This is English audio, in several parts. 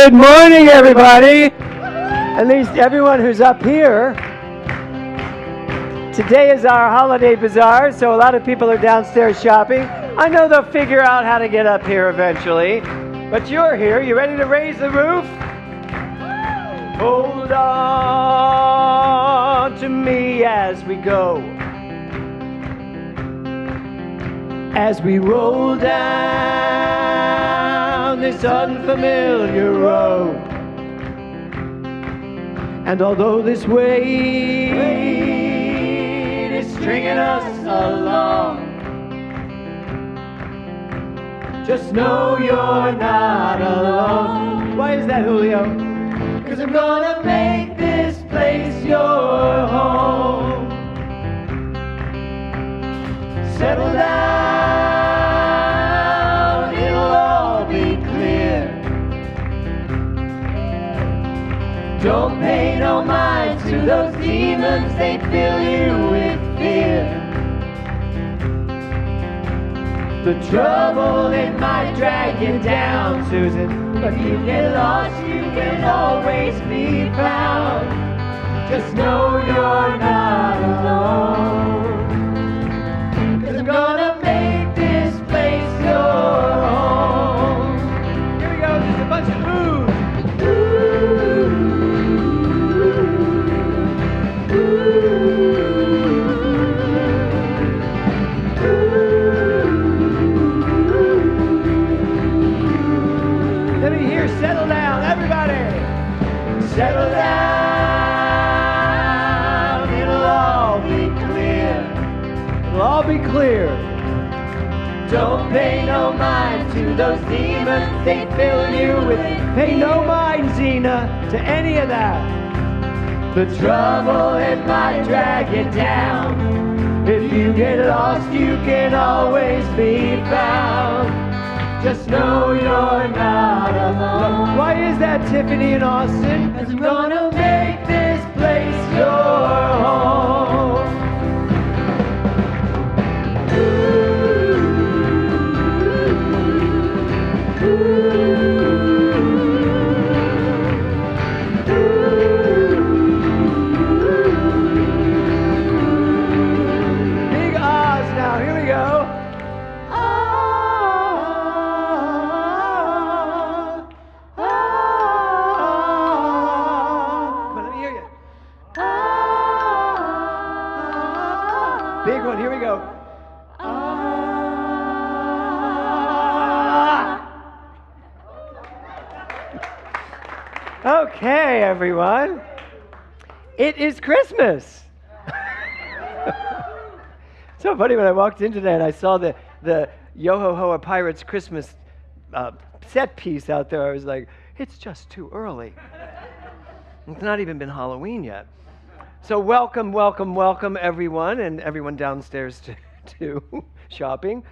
Good morning, everybody. At least everyone who's up here. Today is our holiday bazaar, so a lot of people are downstairs shopping. I know they'll figure out how to get up here eventually. But you're here. You ready to raise the roof? Hold on to me as we go. As we roll down this unfamiliar road. And although this weight is stringing us along, just know you're not alone. Why is that, Julio? 'Cause I'm gonna make this place your home. Settle down, it'll all be clear. Don't pay no mind to those demons, they fill you with fear. The trouble, it might drag you down, Susan, but you get lost, you can always be found. Just know you're not alone. 'Cause I'm gonna make this place your home. Here we go, just a bunch of oohs. Let me hear settle down, everybody. Settle down, it'll all be clear. It'll all be clear. Don't pay no mind to those demons, they fill you with. Pay no mind, Zena, to any of that. The trouble, it might drag you down. If you get lost, you can always be found. Just know you're not alone. Why is that, Tiffany and Austin? 'Cause I'm gonna make this place your home. Big Oz now, here we go. Come on, let me hear you. Big one, here we go. Okay, everyone. It is Christmas. So funny when I walked in today and I saw the Yo-Ho-Ho Pirates Christmas set piece out there. I was like, it's just too early. It's not even been Halloween yet. So welcome, welcome, welcome, everyone, and everyone downstairs to shopping.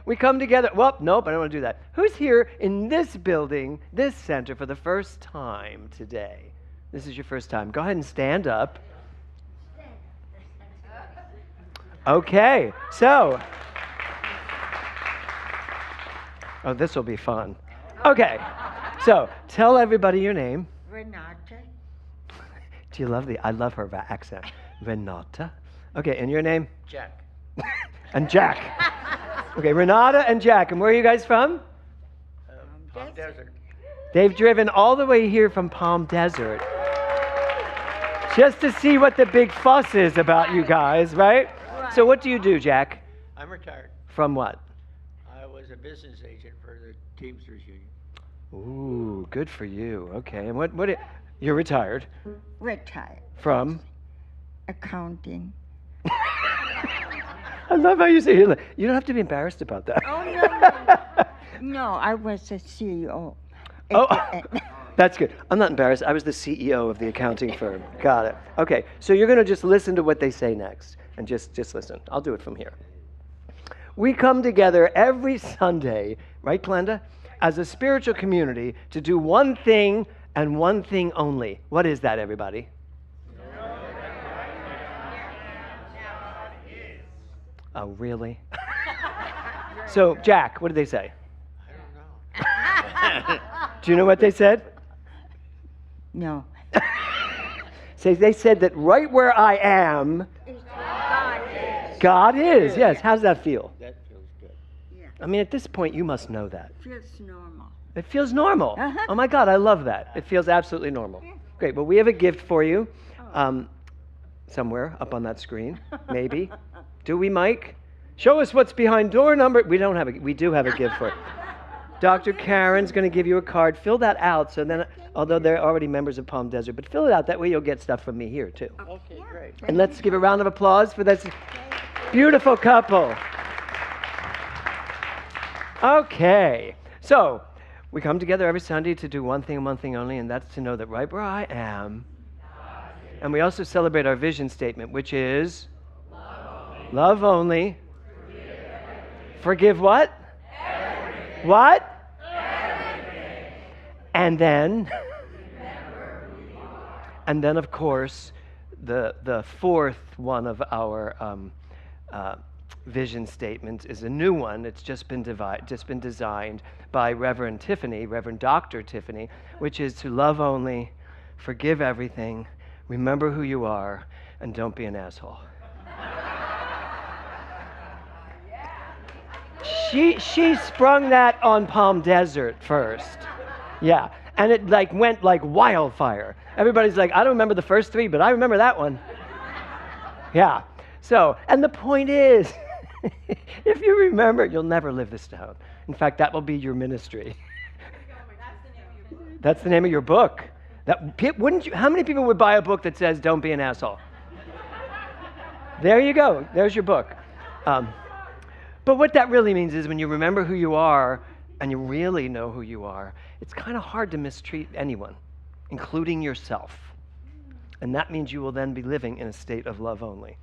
We come together. Well, nope, I don't want to do that. Who's here in this building, this center, for the first time today? This is your first time. Go ahead and stand up. Okay, so. Oh, this will be fun. Okay, so tell everybody your name. Renata. Do you love I love her accent. Renata. Okay, and your name? Jack. And Jack. Okay, Renata and Jack. And where are you guys from? Palm Desert. They've driven all the way here from Palm Desert just to see what the big fuss is about you guys, right? So what do you do, Jack? I'm retired. From what? I was a business agent for the Teamsters Union. Ooh, good for you. Okay, and what you're retired. Retired. From? Accounting. I love how you say it. You don't have to be embarrassed about that. Oh, no. No, I was a CEO. Oh, that's good. I'm not embarrassed. I was the CEO of the accounting firm. Got it. Okay, so you're going to just listen to what they say next. And just listen. I'll do it from here. We come together every Sunday, right, Glenda, as a spiritual community to do one thing and one thing only. What is that, everybody? Oh, really? So, Jack, what did they say? I don't know. Do you know what they said? No. Say, they said that right where I am, It's God is. God is. Yes. How's that feel? That feels good. Yeah. I mean, at this point, you must know that. Feels normal. It feels normal. Uh-huh. Oh my God, I love that. It feels absolutely normal. Great. Well, we have a gift for you, somewhere up on that screen, maybe. Do we, Mike? Show us what's behind door number. We don't have a. We do have a gift for it. Dr. Karen's going to give you a card. Fill that out. So then, although they're already members of Palm Desert, but fill it out. That way you'll get stuff from me here too. Okay, great. And let's give a round of applause for this beautiful couple. Okay. So we come together every Sunday to do one thing and one thing only, and that's to know that right where I am. And we also celebrate our vision statement, which is love only. Forgive what? Everything. What? Everything. And then, of course, the fourth one of our vision statements is a new one. It's just been designed by Reverend Dr. Tiffany, which is to love only, forgive everything, remember who you are, and don't be an asshole. She sprung that on Palm Desert first. Yeah. And it went like wildfire. Everybody's like, I don't remember the first three, but I remember that one. Yeah. So, and the point is, if you remember, you'll never live this down. In fact, that will be your ministry. That's the name of your book. Wouldn't you? How many people would buy a book that says "Don't be an asshole"? There you go. There's your book. But what that really means is when you remember who you are and you really know who you are, it's kind of hard to mistreat anyone, including yourself. And that means you will then be living in a state of love only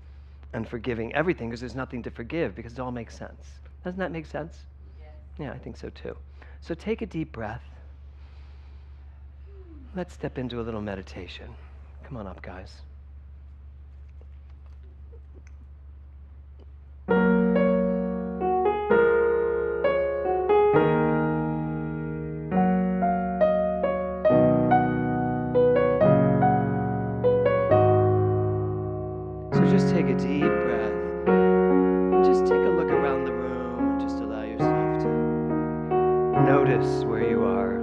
and forgiving everything because there's nothing to forgive because it all makes sense. Doesn't that make sense? Yes. Yeah, I think so too. So take a deep breath. Let's step into a little meditation. Come on up, guys. Just take a deep breath and just take a look around the room and just allow yourself to notice where you are,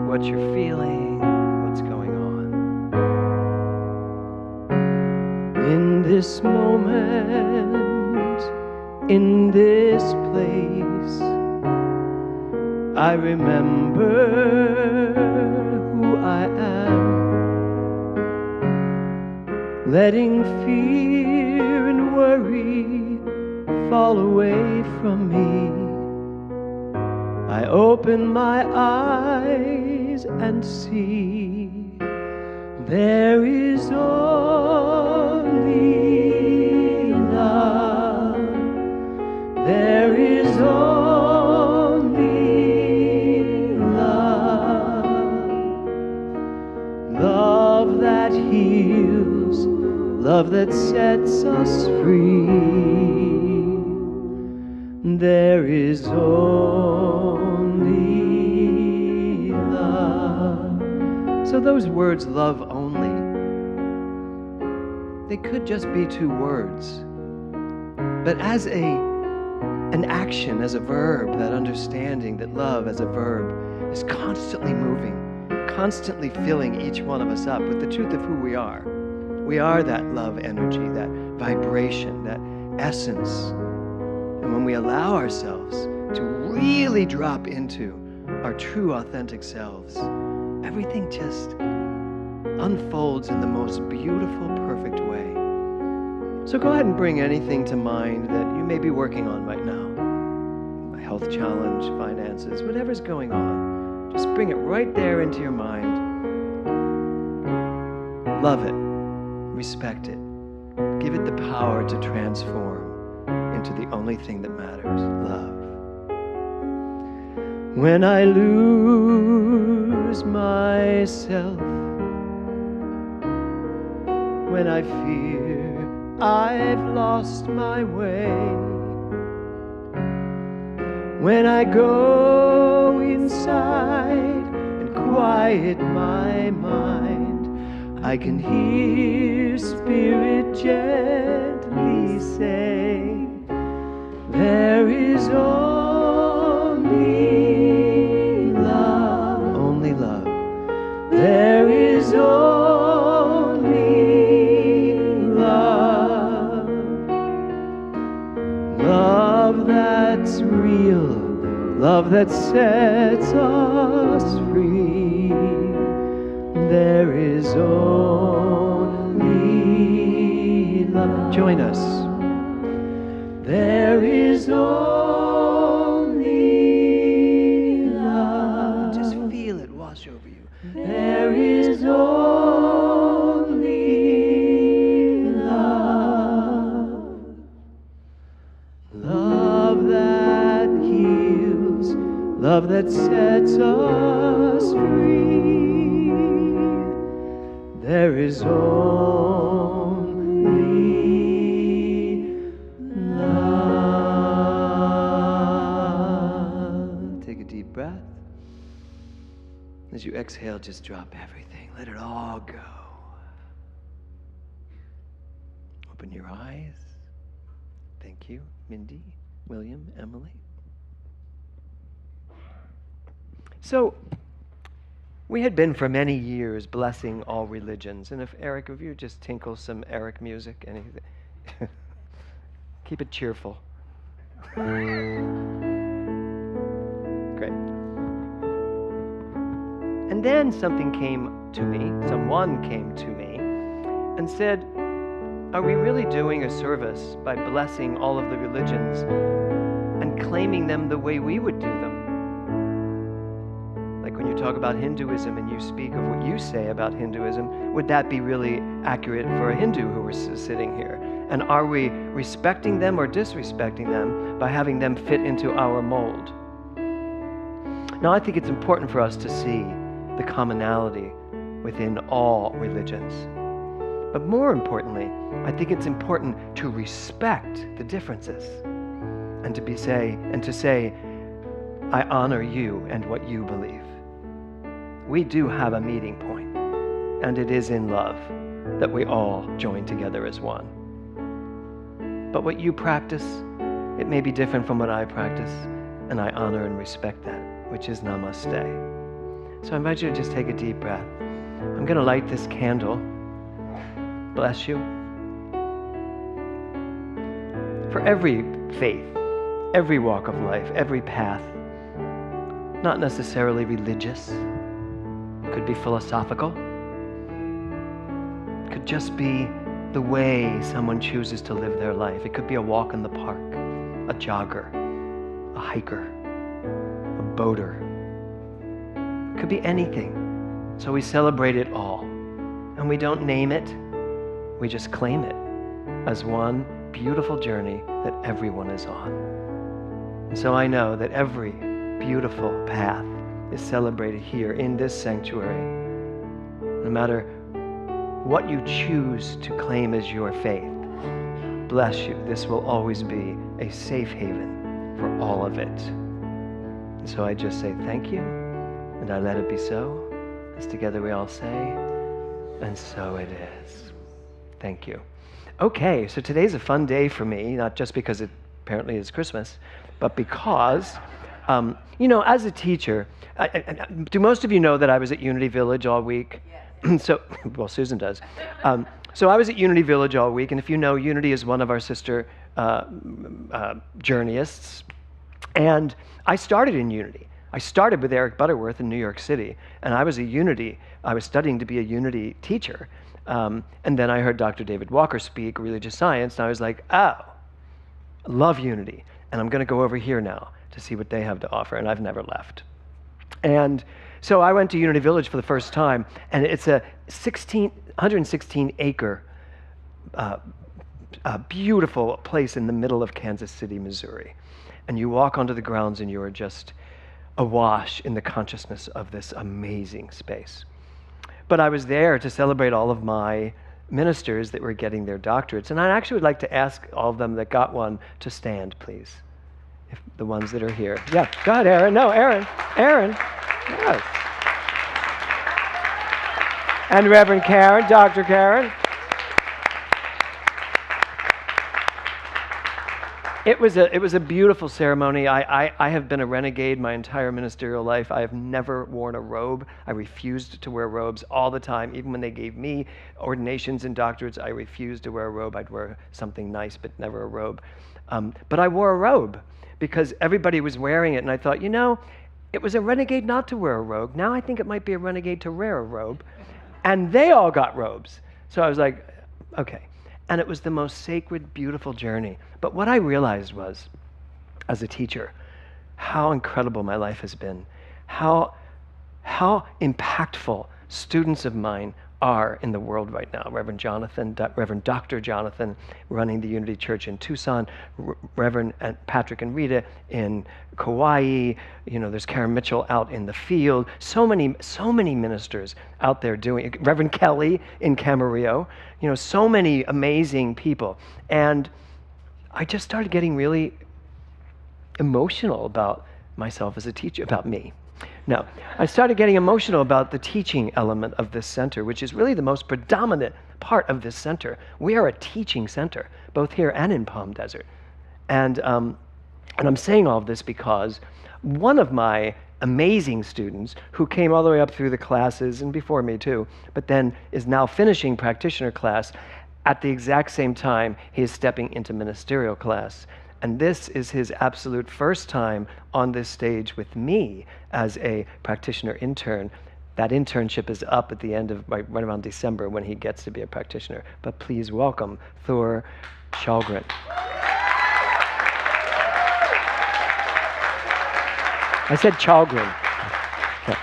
what you're feeling, what's going on. In this moment, in this place, I remember who I am. Letting fear and worry fall away from me, I open my eyes and see there is only love. There is only love. Love that heals, love that sets us free. There is only love. So those words, love only, they could just be two words. But as an action, as a verb, that understanding that love as a verb is constantly moving, constantly filling each one of us up with the truth of who we are. We are that love energy, that vibration, that essence. And when we allow ourselves to really drop into our true, authentic selves, everything just unfolds in the most beautiful, perfect way. So go ahead and bring anything to mind that you may be working on right now. A health challenge, finances, whatever's going on. Just bring it right there into your mind. Love it. Respect it. Give it the power to transform into the only thing that matters, love. When I lose myself, when I fear I've lost my way, when I go inside and quiet my mind, I can hear Spirit gently say, there is only love. Only love. There is only love. Love that's real. Love that sets us free. There is only love. Join us. There is only love. Just feel it wash over you. There is only love. Love that heals. Love that sets us free. There is only love. Take a deep breath. As you exhale, just drop everything. Let it all go. Open your eyes. Thank you, Mindy, William, Emily. So, we had been for many years blessing all religions. And if Eric, if you just tinkle some Eric music, anything, keep it cheerful. Great. And then someone came to me and said, are we really doing a service by blessing all of the religions and claiming them the way we would do them? Like when you talk about Hinduism and you speak of what you say about Hinduism, would that be really accurate for a Hindu who was sitting here? And are we respecting them or disrespecting them by having them fit into our mold? Now, I think it's important for us to see the commonality within all religions. But more importantly, I think it's important to respect the differences and to say, I honor you and what you believe. We do have a meeting point, and it is in love that we all join together as one. But what you practice, it may be different from what I practice, and I honor and respect that, which is namaste. So I invite you to just take a deep breath. I'm going to light this candle. Bless you. For every faith, every walk of life, every path, not necessarily religious, could be philosophical, could just be the way someone chooses to live their life. It could be a walk in the park, a jogger, a hiker, a boater. It could be anything. So we celebrate it all. And we don't name it, we just claim it as one beautiful journey that everyone is on. And so I know that every beautiful path is celebrated here in this sanctuary. No matter what you choose to claim as your faith, bless you, this will always be a safe haven for all of it. And so I just say thank you, and I let it be so, as together we all say, and so it is. Thank you. Okay, so today's a fun day for me, not just because it apparently is Christmas, but because, as a teacher, do most of you know that I was at Unity Village all week? Yes. Well, Susan does. So I was at Unity Village all week, and if you know, Unity is one of our sister journeyists, and I started in Unity. I started with Eric Butterworth in New York City, and I was studying to be a Unity teacher. And then I heard Dr. David Walker speak religious science, and I was like, oh, I love Unity, and I'm going to go over here now to see what they have to offer, and I've never left. And so I went to Unity Village for the first time, and it's a 116-acre beautiful place in the middle of Kansas City, Missouri. And you walk onto the grounds, and you are just awash in the consciousness of this amazing space. But I was there to celebrate all of my ministers that were getting their doctorates. And I actually would like to ask all of them that got one to stand, please. If the ones that are here. Yeah, go ahead, Aaron. No, Aaron. Yes. And Reverend Karen, Dr. Karen. It was a beautiful ceremony. I have been a renegade my entire ministerial life. I have never worn a robe. I refused to wear robes all the time. Even when they gave me ordinations and doctorates, I refused to wear a robe. I'd wear something nice, but never a robe. But I wore a robe because everybody was wearing it, and I thought, it was a renegade not to wear a robe. Now I think it might be a renegade to wear a robe. And they all got robes. So I was like, okay. And it was the most sacred, beautiful journey. But what I realized was, as a teacher, how incredible my life has been, how impactful students of mine are in the world right now. Reverend Dr. Jonathan, running the Unity Church in Tucson, Reverend Patrick and Rita in Kauai. There's Karen Mitchell out in the field. So many ministers out there doing. Reverend Kelly in Camarillo. So many amazing people, and I just started getting really emotional about myself as a teacher, about me. No, I started getting emotional about the teaching element of this center, which is really the most predominant part of this center. We are a teaching center, both here and in Palm Desert. And I'm saying all of this because one of my amazing students, who came all the way up through the classes, and before me too, but then is now finishing practitioner class, at the exact same time he is stepping into ministerial class. And this is his absolute first time on this stage with me as a practitioner intern. That internship is up at the end of right around December when he gets to be a practitioner. But please welcome Thor Kjellgren. I said Kjellgren. Okay.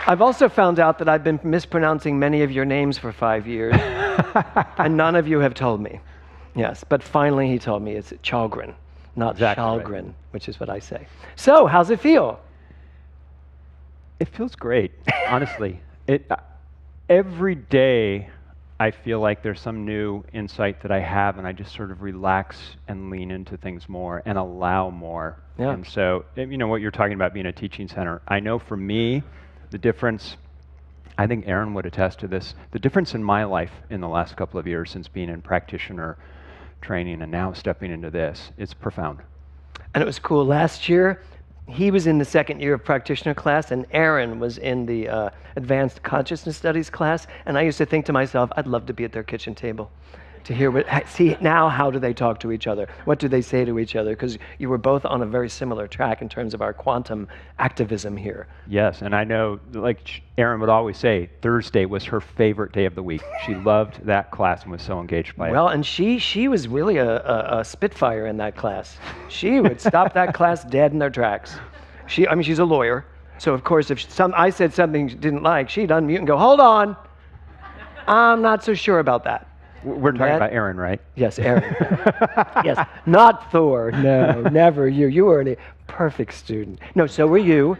I've also found out that I've been mispronouncing many of your names for 5 years, and none of you have told me. Yes, but finally he told me it's Kjellgren, not Kjellgren, right, which is what I say. So, how's it feel? It feels great, honestly. Every day I feel like there's some new insight that I have, and I just sort of relax and lean into things more and allow more. Yeah. And so, what you're talking about being a teaching center, I know for me, the difference, I think Aaron would attest to this, the difference in my life in the last couple of years since being in practitioner training and now stepping into this, it's profound. And it was cool. Last year, he was in the second year of practitioner class, and Aaron was in the advanced consciousness studies class. And I used to think to myself, I'd love to be at their kitchen table to hear see now how do they talk to each other? What do they say to each other? Because you were both on a very similar track in terms of our quantum activism here. Yes, and I know, like Erin would always say, Thursday was her favorite day of the week. She loved that class and was so engaged by it. Well, and she was really a spitfire in that class. She would stop that class dead in their tracks. She's a lawyer, so of course if I said something she didn't like, she'd unmute and go, hold on, I'm not so sure about that. We're talking about Aaron, right? Yes, Aaron. Yes, not Thor. No, never you. You were a perfect student. No, so were you.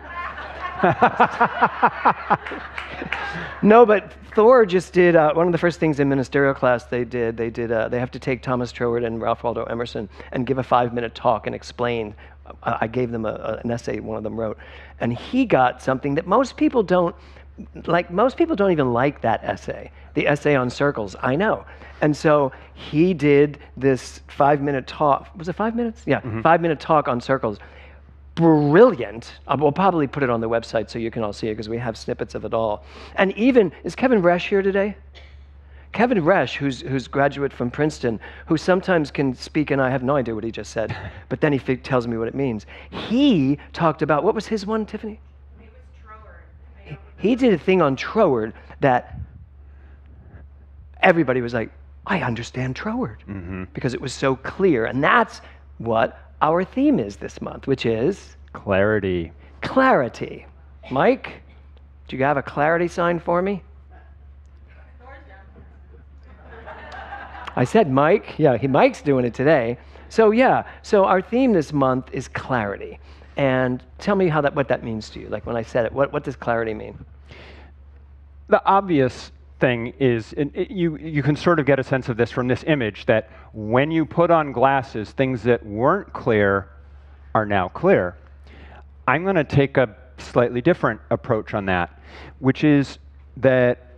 No, but Thor just did one of the first things in ministerial class they have to take Thomas Troward and Ralph Waldo Emerson and give a 5-minute talk and explain. I gave them an essay one of them wrote, and he got something that most people don't like. Most people don't even like that essay, the essay on circles. I know. And so he did this 5-minute talk. Was it 5 minutes? Yeah, 5-minute talk on circles. Brilliant. We'll probably put it on the website so you can all see it because we have snippets of it all. And even, is Kevin Resch here today? Kevin Resch, who's graduate from Princeton, who sometimes can speak and I have no idea what he just said, but then he tells me what it means. He talked about, what was his one, Tiffany? It was Troward. He did a thing on Troward that everybody was like, I understand Troward, because it was so clear. And that's what our theme is this month, which is? Clarity. Clarity. Mike, do you have a clarity sign for me? I said Mike. Yeah, Mike's doing it today. So our theme this month is clarity. And tell me what that means to you. Like when I said it, what does clarity mean? The obvious thing is, you can sort of get a sense of this from this image, that when you put on glasses, things that weren't clear are now clear. I'm going to take a slightly different approach on that, which is that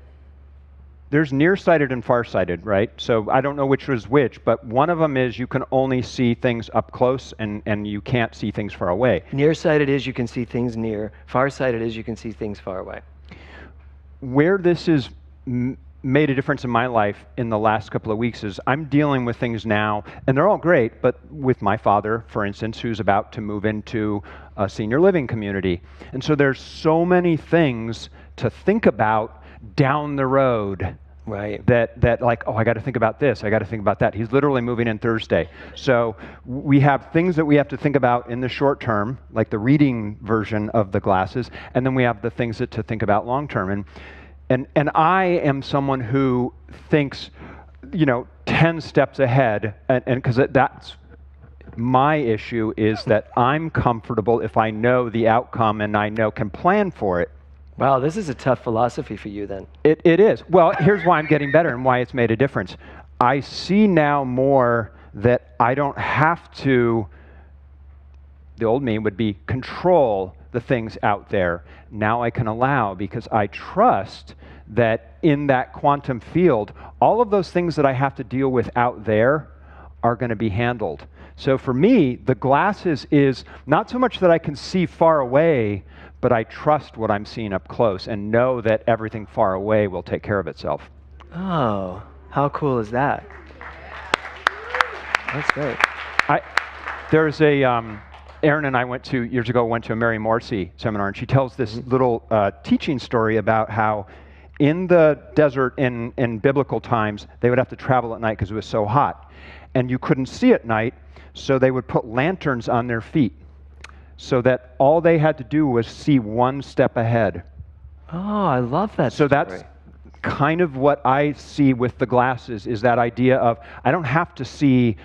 there's nearsighted and farsighted, right? So I don't know which was which, but one of them is you can only see things up close and you can't see things far away. Nearsighted is you can see things near. Farsighted is you can see things far away. Where this has made a difference in my life in the last couple of weeks is I'm dealing with things now, and they're all great, but with my father, for instance, who's about to move into a senior living community. And so there's so many things to think about down the road. Right. That like, oh, I got to think about this, I got to think about that. He's literally moving in Thursday. So we have things that we have to think about in the short term, like the reading version of the glasses, and then we have the things that to think about long term. And I am someone who thinks, 10 steps ahead, and because that's my issue is that I'm comfortable if I know the outcome and I can plan for it. Wow, this is a tough philosophy for you then. It is. Well, here's why I'm getting better and why it's made a difference. I see now more that I don't have to, the old me would be control the things out there. Now I can allow, because I trust that in that quantum field, all of those things that I have to deal with out there are going to be handled. So for me, the glasses is not so much that I can see far away, but I trust what I'm seeing up close and know that everything far away will take care of itself. Oh, how cool is that? That's great. There's a, Erin and I went to a Mary Morrissey seminar, and she tells this little teaching story about how in the desert in biblical times, they would have to travel at night because it was so hot. And you couldn't see at night, so they would put lanterns on their feet so that all they had to do was see one step ahead. Oh, I love that So story. that's kind of what I see with the glasses, is that idea of I don't have to see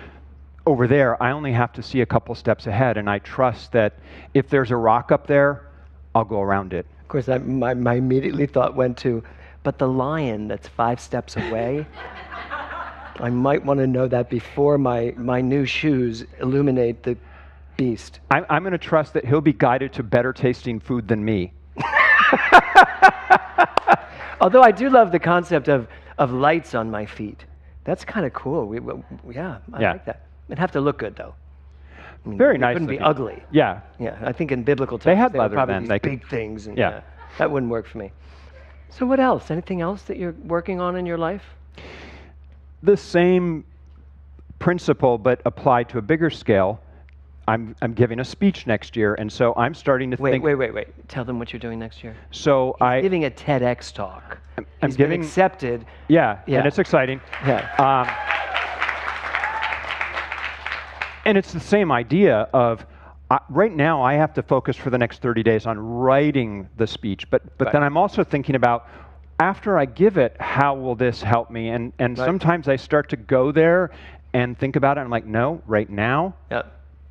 over there, I only have to see a couple steps ahead, and I trust that if there's a rock up there, I'll go around it. Of course, my immediately thought went to, but the lion that's 5 steps away, I might want to know that before my new shoes illuminate the beast. I'm going to trust that he'll be guided to better tasting food than me. Although I do love the concept of lights on my feet. That's kind of cool. I like that. It'd have to look good, though. I mean, Very it nice. It couldn't be looking. ugly. Yeah. Yeah, I think in biblical times They had were leather probably then. these They could- big things. And, Yeah. that wouldn't work for me. So what else? Anything else that you're working on in your life? The same principle, but applied to a bigger scale. I'm giving a speech next year, and so I'm starting to think. Wait. Tell them what you're doing next year. So He's giving a TEDx talk. I'm He's been giving. accepted. Yeah, Yeah. and it's exciting. Yeah. And it's the same idea of, right now I have to focus for the next 30 days on writing the speech, but Right. then I'm also thinking about, after I give it, how will this help me? And Right. sometimes I start to go there and think about it, and I'm like, no, right now Yeah.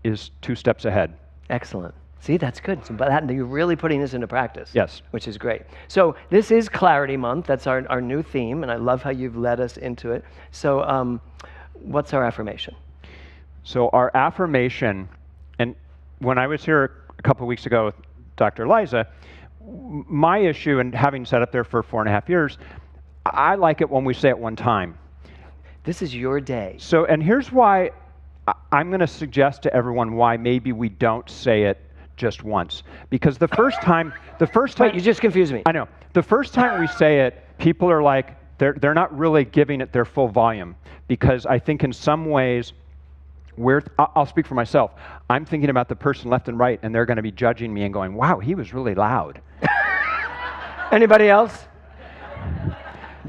is 2 steps ahead. Excellent. See, that's good. So you're really putting this into practice. Yes. Which is great. So this is Clarity Month. That's our new theme, and I love how you've led us into it. So what's our affirmation? So our affirmation, and when I was here a couple of weeks ago with Dr. Liza, my issue, and having sat up there for 4.5 years, I like it when we say it one time. This is your day. So, and here's why I'm going to suggest to everyone why maybe we don't say it just once. Because the first time, Wait, you just confused me. I know. The first time we say it, people are like, they're not really giving it their full volume. Because I think in some ways, I'll speak for myself. I'm thinking about the person left and right, and they're going to be judging me and going, wow, he was really loud. Anybody else?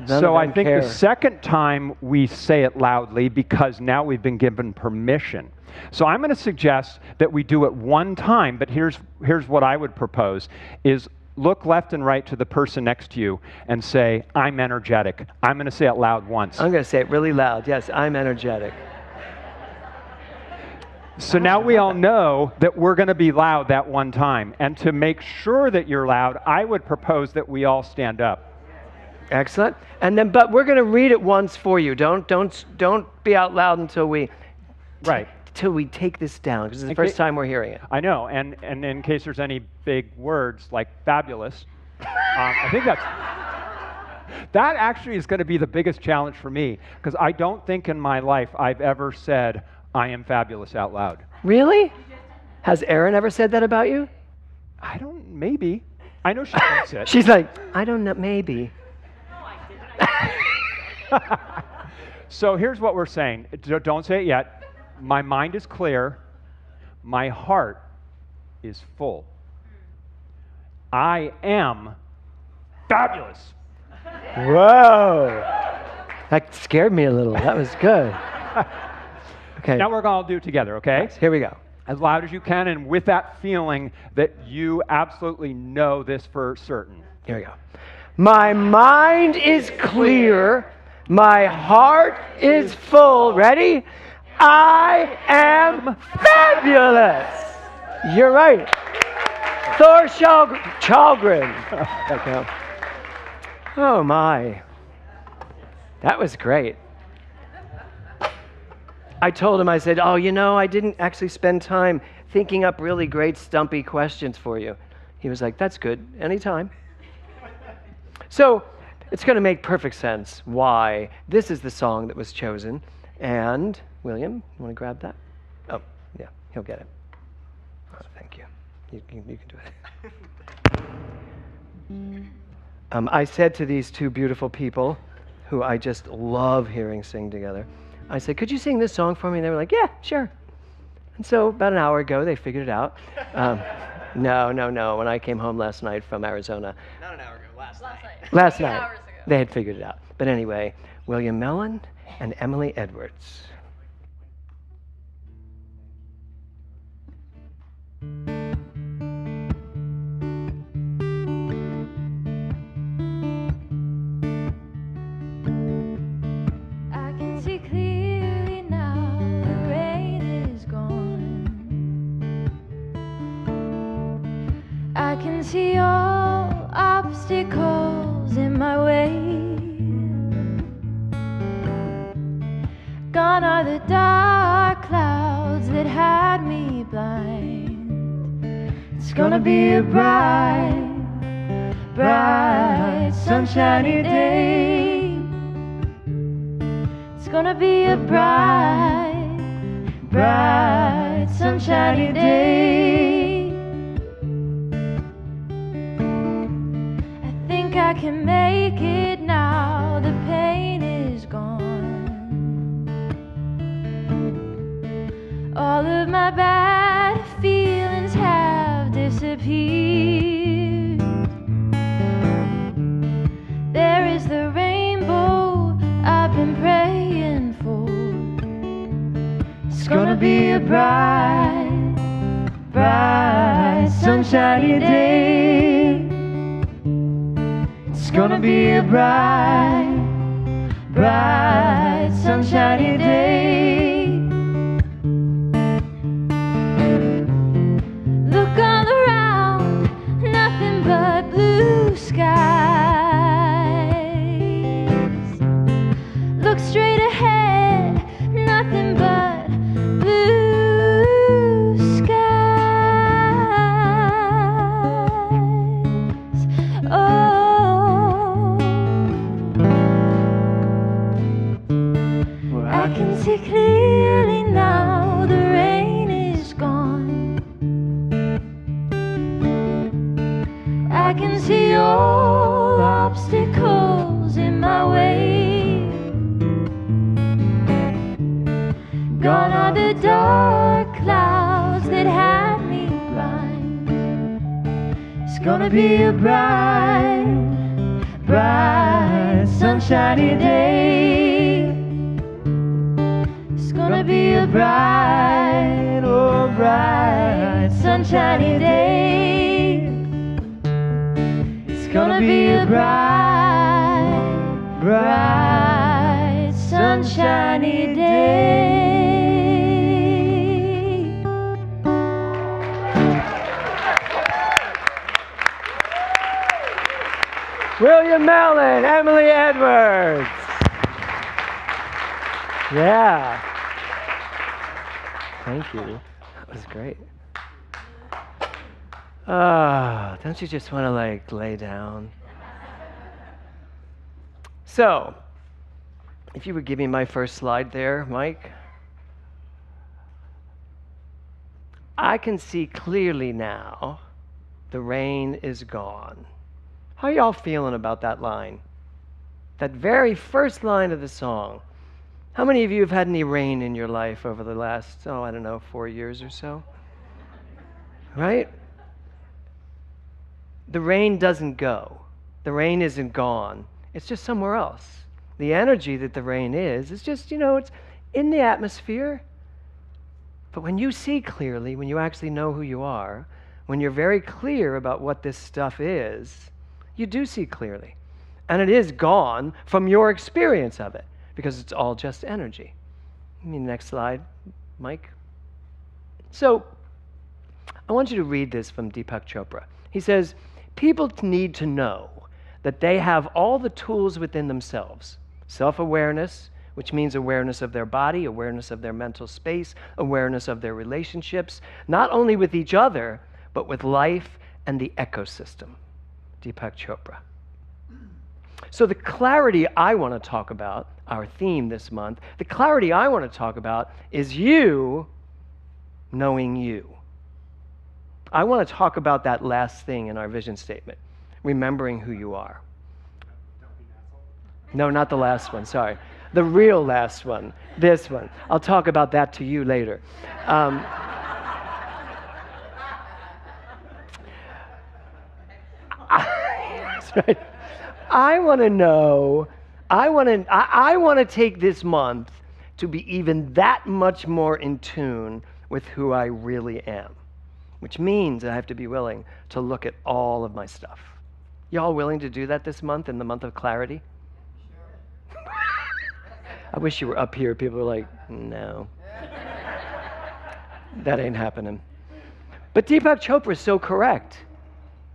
So I think the second time we say it loudly, because now we've been given permission. So I'm going to suggest that we do it one time, but here's what I would propose, is look left and right to the person next to you and say, I'm energetic. I'm going to say it loud once. I'm going to say it really loud. Yes, I'm energetic. So now we all know that we're going to be loud that one time. And to make sure that you're loud, I would propose that we all stand up. Excellent. And then, but we're going to read it once for you. Don't be out loud until we take this down, because it's the first time we're hearing it. I know. And in case there's any big words like fabulous, I think that's That actually is going to be the biggest challenge for me, because I don't think in my life I've ever said, I am fabulous out loud. Really? Has Erin ever said that about you? I don't, maybe. I know she thinks it. She's like, I don't know, maybe. So here's what we're saying. Don't say it yet. My mind is clear. My heart is full. I am fabulous. Whoa. That scared me a little. That was good. Okay. Now we're going to do it together, okay? Yes, here we go. As loud as you can, and with that feeling that you absolutely know this for certain. Here we go. My mind is clear. My heart is full. Ready? I am fabulous. You're right. Thor Chalgren. Oh my. That was great. I told him, I said, oh, you know, I didn't actually spend time thinking up really great stumpy questions for you. He was like, that's good, anytime. So it's going to make perfect sense why this is the song that was chosen. And William, you want to grab that? Oh, yeah, he'll get it. Oh, thank you. You can do it. I said to these two beautiful people, who I just love hearing sing together, I said, could you sing this song for me? And they were like, yeah, sure. And so about an hour ago, they figured it out. No. When I came home last night from Arizona. Not an hour ago, last night. Last 8 night. hours ago. They had figured it out. But anyway, William Mellon and Emily Edwards. I can see clearly now the rain is gone. I can see all obstacles in my way. Gone are the dark clouds that had me blind. It's gonna be a bright, bright, sunshiny day. It's gonna be a bright, bright, sunshiny day. I think I can make it now, the pain is gone. All of my bad feelings have disappeared. There is the rainbow I've been praying for. It's gonna be a bright, bright, sunshiny day. It's gonna be a bright, bright, sunshiny day. Look all around, nothing but blue skies. Look straight ahead, nothing but blue skies. Oh, I can see clearly now, the rain is gone. I can see all obstacles in my way. Gone are the dark clouds that had me blind. It's gonna be a bright, bright, sunshiny day. It's gonna be a bright, oh bright, sunshiny day. It's gonna be a bright, bright, sunshiny day. William Mellon, Emily Edwards. Yeah. Thank you. That was great. Don't you just want to like lay down? So, if you would give me my first slide there, Mike. I can see clearly now the rain is gone. How are y'all feeling about that line? That very first line of the song. How many of you have had any rain in your life over the last, 4 years or so? Right? The rain doesn't go. The rain isn't gone. It's just somewhere else. The energy that the rain is just, it's in the atmosphere. But when you see clearly, when you actually know who you are, when you're very clear about what this stuff is, you do see clearly. And it is gone from your experience of it, because it's all just energy. Next slide, Mike. So, I want you to read this from Deepak Chopra. He says, people need to know that they have all the tools within themselves. Self-awareness, which means awareness of their body, awareness of their mental space, awareness of their relationships, not only with each other, but with life and the ecosystem. Deepak Chopra. So the clarity I want to talk about, our theme this month, the clarity I want to talk about is you knowing you. I want to talk about that last thing in our vision statement, remembering who you are. No, not the last one, sorry. The real last one, this one. I'll talk about that to you later. That's right. I want to know, I want to take this month to be even that much more in tune with who I really am, which means I have to be willing to look at all of my stuff. Y'all willing to do that this month, in the month of clarity? I wish you were up here. People are like, no. That ain't happening. But Deepak Chopra is so correct.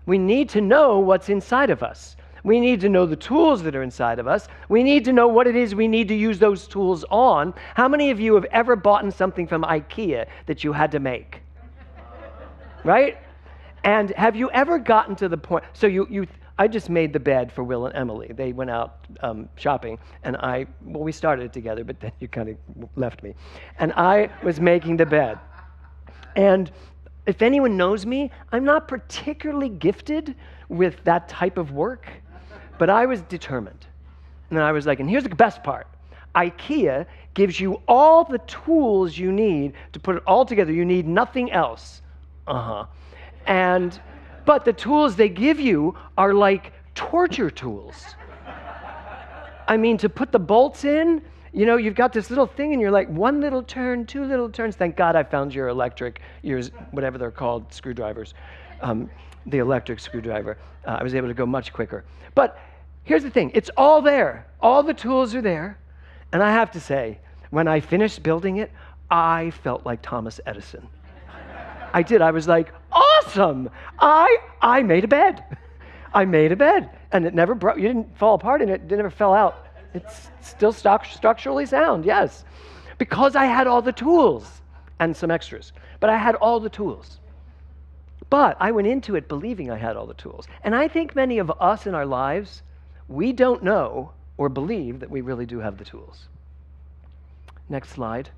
We need to know what's inside of us. We need to know the tools that are inside of us. We need to know what it is we need to use those tools on. How many of you have ever bought something from IKEA that you had to make? Right? And have you ever gotten to the point, so I just made the bed for Will and Emily. They went out shopping, and we started it together, but then you kind of left me. And I was making the bed. And if anyone knows me, I'm not particularly gifted with that type of work, but I was determined. And I was like, and here's the best part. IKEA gives you all the tools you need to put it all together. You need nothing else. But the tools they give you are like torture tools. I mean, to put the bolts in, you've got this little thing and you're like, one little turn, two little turns. Thank God I found your whatever they're called, screwdrivers, the electric screwdriver. I was able to go much quicker. But here's the thing, it's all there. All the tools are there. And I have to say, when I finished building it, I felt like Thomas Edison. I did. I was like, awesome! I made a bed. I made a bed. And it never broke. You didn't fall apart in it. It never fell out. It's still structurally sound, yes. Because I had all the tools and some extras. But I had all the tools. But I went into it believing I had all the tools. And I think many of us in our lives, we don't know or believe that we really do have the tools. Next slide.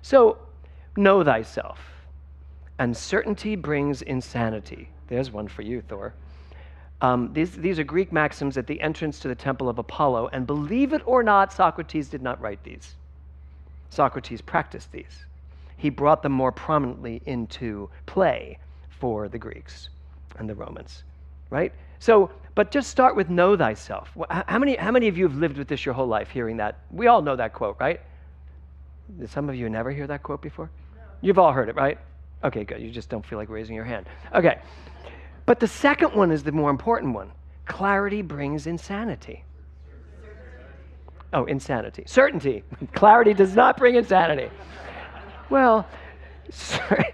So, know thyself, and certainty brings insanity. There's one for you, Thor. These are Greek maxims at the entrance to the temple of Apollo, and believe it or not, Socrates did not write these. Socrates practiced these. He brought them more prominently into play for the Greeks and the Romans, right? So, but just start with know thyself. How many of you have lived with this your whole life, hearing that? We all know that quote, right? Did some of you never hear that quote before? No. You've all heard it, right? Okay, good. You just don't feel like raising your hand. Okay. But the second one is the more important one. Clarity brings insanity. Oh, insanity. Certainty. Clarity does not bring insanity. Well,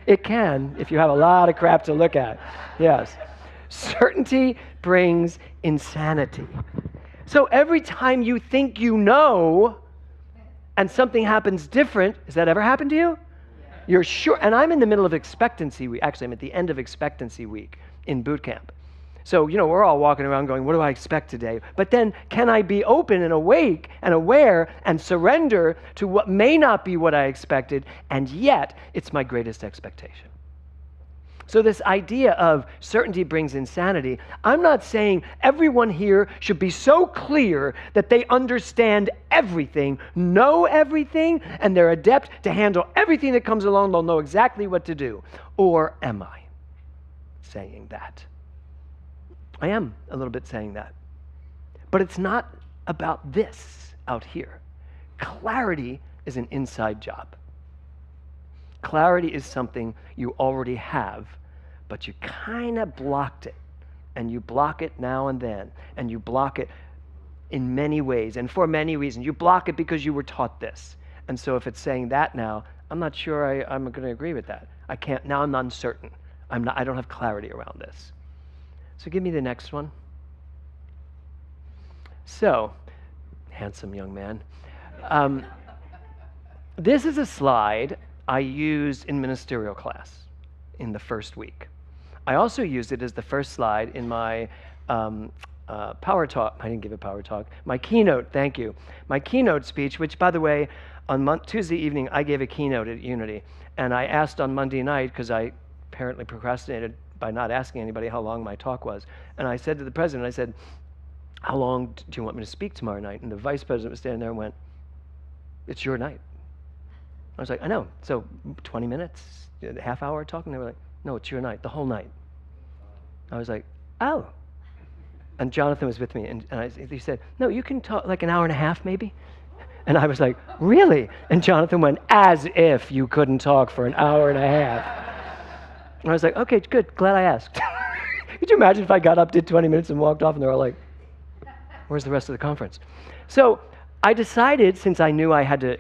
it can if you have a lot of crap to look at. Yes. Certainty brings insanity. So every time you think you know, and something happens different, has that ever happened to you? You're sure, and I'm in the middle of expectancy week. Actually, I'm at the end of expectancy week in boot camp. So, we're all walking around going, what do I expect today? But then, can I be open and awake and aware and surrender to what may not be what I expected, and yet it's my greatest expectation? So this idea of certainty brings insanity, I'm not saying everyone here should be so clear that they understand everything, know everything, and they're adept to handle everything that comes along. They'll know exactly what to do. Or am I saying that? I am a little bit saying that. But it's not about this out here. Clarity is an inside job. Clarity is something you already have, but you kind of blocked it. And you block it now and then. And you block it in many ways and for many reasons. You block it because you were taught this. And so if it's saying that now, I'm not sure I'm going to agree with that. I can't, now I'm uncertain. I don't have clarity around this. So give me the next one. So, handsome young man. This is a slide I used in ministerial class in the first week. I also used it as the first slide in my power talk. I didn't give a power talk. My keynote, thank you. My keynote speech, which, by the way, on Tuesday evening, I gave a keynote at Unity. And I asked on Monday night, because I apparently procrastinated by not asking anybody how long my talk was. And I said to the president, I said, how long do you want me to speak tomorrow night? And the vice president was standing there and went, it's your night. I was like, I know. So 20 minutes, a half hour talking? They were like, no, it's your night, the whole night. I was like, oh. And Jonathan was with me, and he said, no, you can talk like an hour and a half maybe. And I was like, really? And Jonathan went, as if you couldn't talk for an hour and a half. And I was like, okay, good, glad I asked. Could you imagine if I got up, did 20 minutes, and walked off, and they're all like, where's the rest of the conference? So I decided, since I knew I had to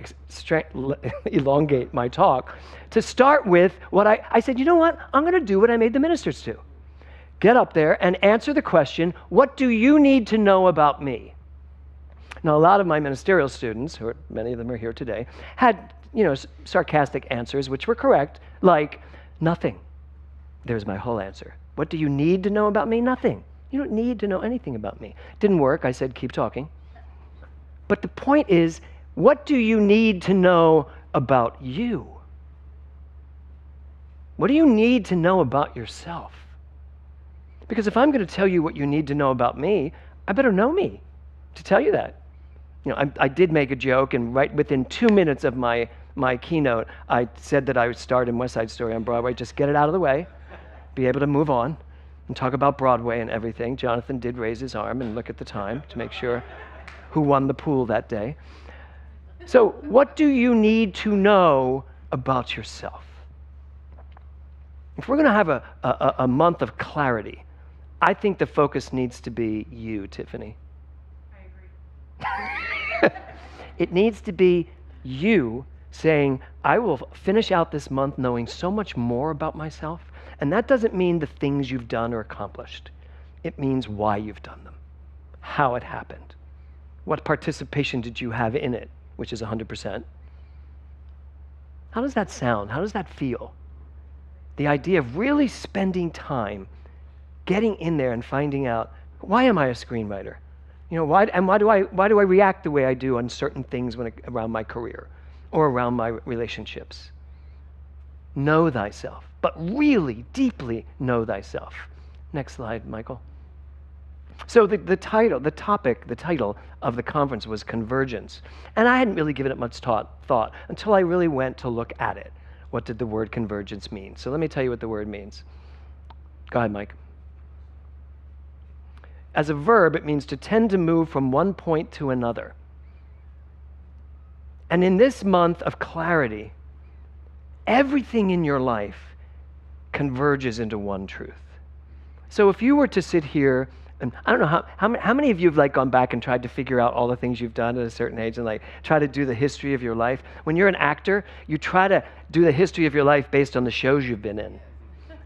elongate my talk, to start with what I said, you know what? I'm going to do what I made the ministers do. Get up there and answer the question, what do you need to know about me? Now, a lot of my ministerial students, many of them are here today, had, sarcastic answers, which were correct, like, nothing. There's my whole answer. What do you need to know about me? Nothing. You don't need to know anything about me. Didn't work. I said, keep talking. But the point is, what do you need to know about you? What do you need to know about yourself? Because if I'm going to tell you what you need to know about me, I better know me to tell you that. I did make a joke, and right within 2 minutes of my keynote, I said that I would start in West Side Story on Broadway, just get it out of the way, be able to move on, and talk about Broadway and everything. Jonathan did raise his arm and look at the time to make sure who won the pool that day. So what do you need to know about yourself? If we're going to have a month of clarity, I think the focus needs to be you, Tiffany. I agree. It needs to be you saying, I will finish out this month knowing so much more about myself. And that doesn't mean the things you've done or accomplished. It means why you've done them, how it happened, what participation did you have in it, which is 100%. How does that sound? How does that feel? The idea of really spending time getting in there and finding out, why am I a screenwriter? Why do I react the way I do on certain things around my career or around my relationships? Know thyself, but really deeply know thyself. Next slide, Michael. So the title of the conference was Convergence. And I hadn't really given it much thought until I really went to look at it. What did the word convergence mean? So let me tell you what the word means. Go ahead, Mike. As a verb, it means to tend to move from one point to another. And in this month of clarity, everything in your life converges into one truth. So if you were to sit here, and I don't know how many of you have gone back and tried to figure out all the things you've done at a certain age and try to do the history of your life. When you're an actor, you try to do the history of your life based on the shows you've been in.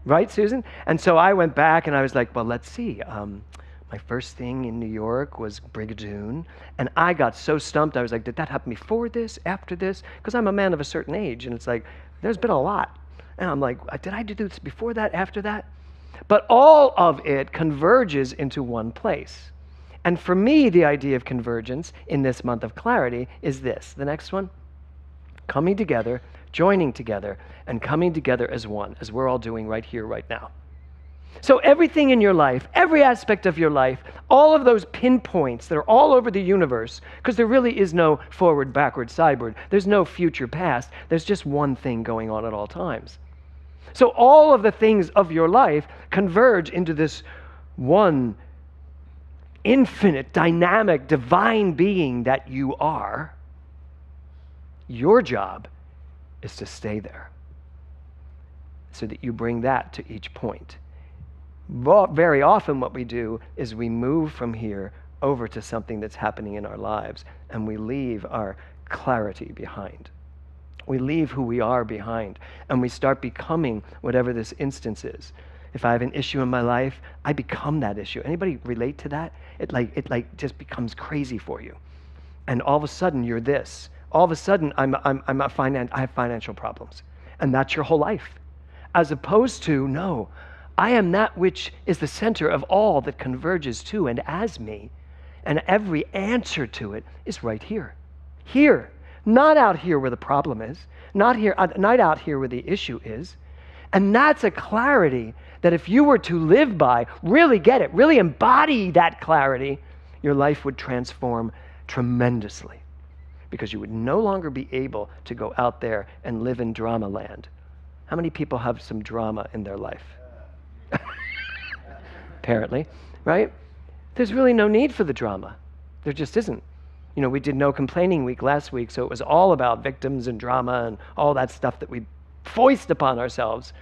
Right, Susan? And so I went back and I was like, well, let's see. My first thing in New York was Brigadoon, and I got so stumped. I was like, did that happen before this, after this? Because I'm a man of a certain age, and it's like, there's been a lot. And I'm like, did I do this before that, after that? But all of it converges into one place. And for me, the idea of convergence in this month of clarity is this. The next one, coming together, joining together, and coming together as one, as we're all doing right here, right now. So everything in your life, every aspect of your life, all of those pinpoints that are all over the universe, because there really is no forward, backward, sideward. There's no future, past. There's just one thing going on at all times. So all of the things of your life converge into this one infinite, dynamic, divine being that you are. Your job is to stay there so that you bring that to each point. Very often what we do is we move from here over to something that's happening in our lives, and we leave our clarity behind. We leave who we are behind, and we start becoming whatever this instance is. If I have an issue in my life, I become that issue. Anybody relate to that? It just becomes crazy for you. And all of a sudden you're this. All of a sudden I have financial problems. And that's your whole life. As opposed to, no, I am that which is the center of all that converges to and as me. And every answer to it is right here. Here. Not out here where the problem is. Not out here where the issue is. And that's a clarity that if you were to live by, really get it, really embody that clarity, your life would transform tremendously. Because you would no longer be able to go out there and live in drama land. How many people have some drama in their life? Apparently, right? There's really no need for the drama. There just isn't. You know, we did No Complaining Week last week, so it was all about victims and drama and all that stuff that we foist upon ourselves.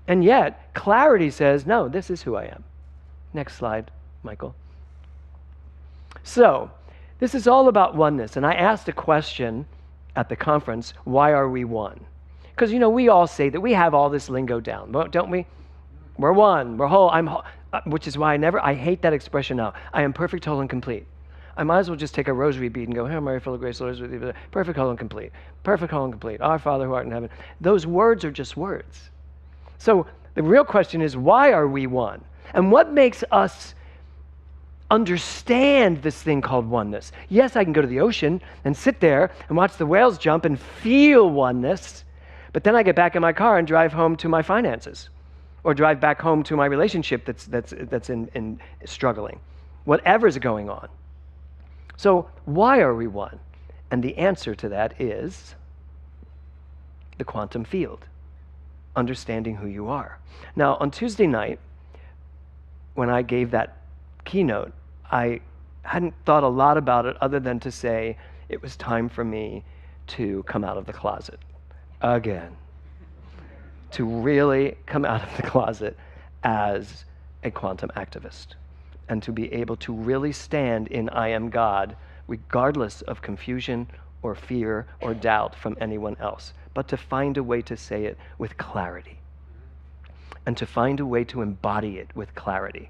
And yet, clarity says, no, this is who I am. Next slide, Michael. So, this is all about oneness. And I asked a question at the conference, why are we one? Because, you know, we all say that we have all this lingo down, don't we? We're one, we're whole, which is why I hate that expression now. I am perfect, whole, and complete. I might as well just take a rosary bead and go, Hail Mary, full of grace, the Lord is with thee. Perfect, whole, and complete. Perfect, whole, and complete. Our Father who art in heaven. Those words are just words. So the real question is, why are we one? And what makes us understand this thing called oneness? Yes, I can go to the ocean and sit there and watch the whales jump and feel oneness, but then I get back in my car and drive home to my finances, or drive back home to my relationship that's in struggling. Whatever's going on. So why are we one? And the answer to that is the quantum field, understanding who you are. Now, on Tuesday night, when I gave that keynote, I hadn't thought a lot about it other than to say it was time for me to come out of the closet again, to really come out of the closet as a quantum activist, and to be able to really stand in I am God, regardless of confusion or fear or doubt from anyone else, but to find a way to say it with clarity, and to find a way to embody it with clarity.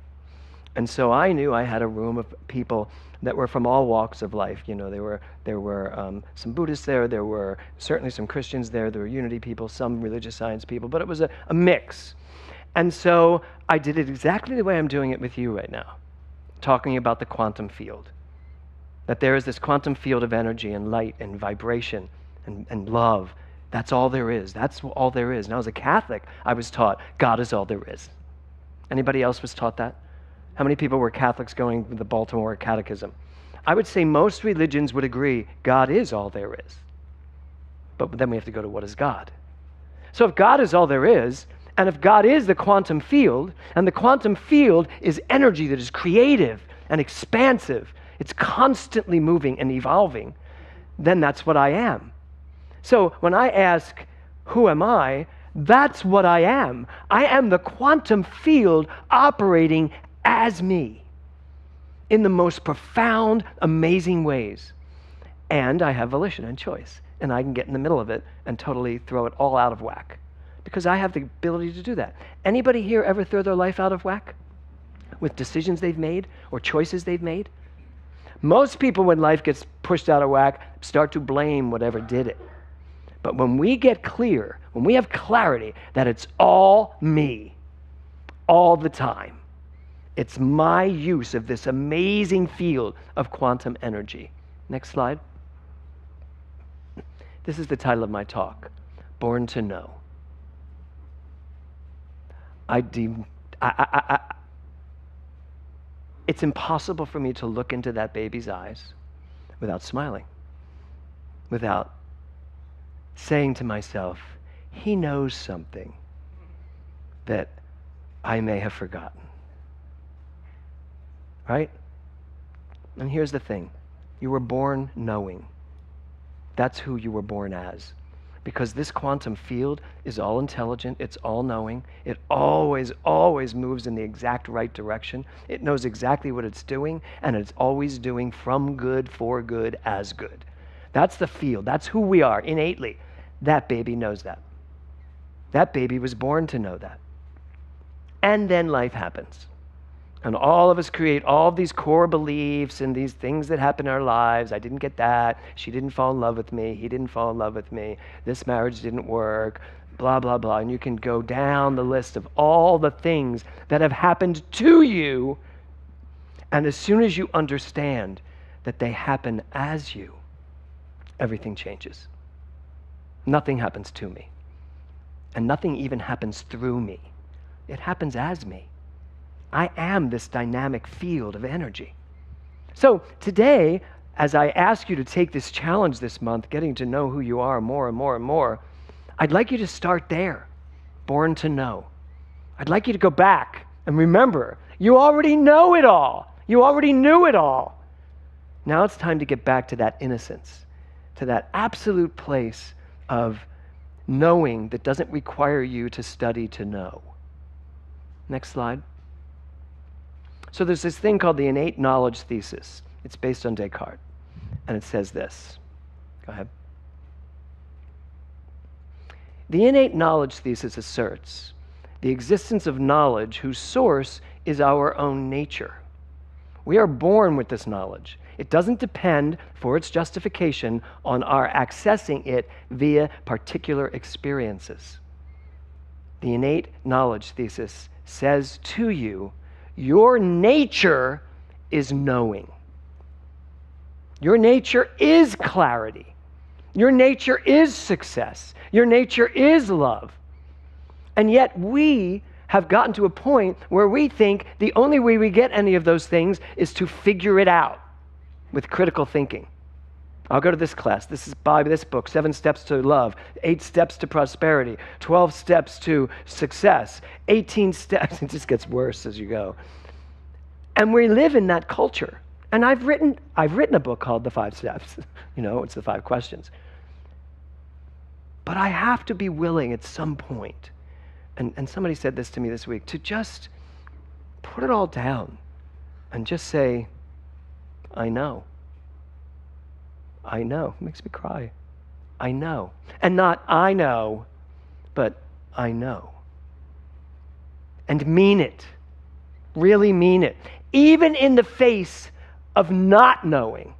And so I knew I had a room of people that were from all walks of life. You know, there were some Buddhists there were certainly some Christians there were Unity people, some religious science people, but it was a mix. And so I did it exactly the way I'm doing it with you right now, talking about the quantum field. That there is this quantum field of energy and light and vibration and love. That's all there is. That's all there is. Now, as a Catholic, I was taught God is all there is. Anybody else was taught that? How many people were Catholics going with the Baltimore Catechism? I would say most religions would agree God is all there is. But then we have to go to what is God? So if God is all there is, and if God is the quantum field, and the quantum field is energy that is creative and expansive, it's constantly moving and evolving, then that's what I am. So when I ask, who am I? That's what I am. I am the quantum field operating as me in the most profound, amazing ways. And I have volition and choice. And I can get in the middle of it and totally throw it all out of whack. Because I have the ability to do that. Anybody here ever throw their life out of whack? With decisions they've made or choices they've made? Most people, when life gets pushed out of whack, start to blame whatever did it. But when we get clear, when we have clarity that it's all me, all the time. It's my use of this amazing field of quantum energy. Next slide. This is the title of my talk, Born to Know. It's impossible for me to look into that baby's eyes without smiling, without saying to myself, he knows something that I may have forgotten. Right? And here's the thing. You were born knowing. That's who you were born as. Because this quantum field is all intelligent, it's all knowing, it always, always moves in the exact right direction. It knows exactly what it's doing, and it's always doing from good, for good, as good. That's the field. That's who we are innately. That baby knows that. That baby was born to know that. And then life happens. And all of us create all of these core beliefs and these things that happen in our lives. I didn't get that. She didn't fall in love with me. He didn't fall in love with me. This marriage didn't work. Blah, blah, blah. And you can go down the list of all the things that have happened to you. And as soon as you understand that they happen as you, everything changes. Nothing happens to me. And nothing even happens through me. It happens as me. I am this dynamic field of energy. So today, as I ask you to take this challenge this month, getting to know who you are more and more and more, I'd like you to start there, born to know. I'd like you to go back and remember, you already know it all. You already knew it all. Now it's time to get back to that innocence, to that absolute place of knowing that doesn't require you to study to know. Next slide. So there's this thing called the innate knowledge thesis. It's based on Descartes. And it says this. Go ahead. The innate knowledge thesis asserts the existence of knowledge whose source is our own nature. We are born with this knowledge. It doesn't depend for its justification on our accessing it via particular experiences. The innate knowledge thesis says to you, your nature is knowing. Your nature is clarity. Your nature is success. Your nature is love. And yet we have gotten to a point where we think the only way we get any of those things is to figure it out with critical thinking. I'll go to this class. This is by this book, 7 Steps to Love, 8 Steps to Prosperity, 12 Steps to Success, 18 Steps. It just gets worse as you go. And we live in that culture. And I've written a book called The 5 Steps. It's the 5 questions. But I have to be willing at some point, and somebody said this to me this week, to just put it all down and just say, I know. I know. It makes me cry. I know. And not I know, but I know. And mean it. Really mean it. Even in the face of not knowing.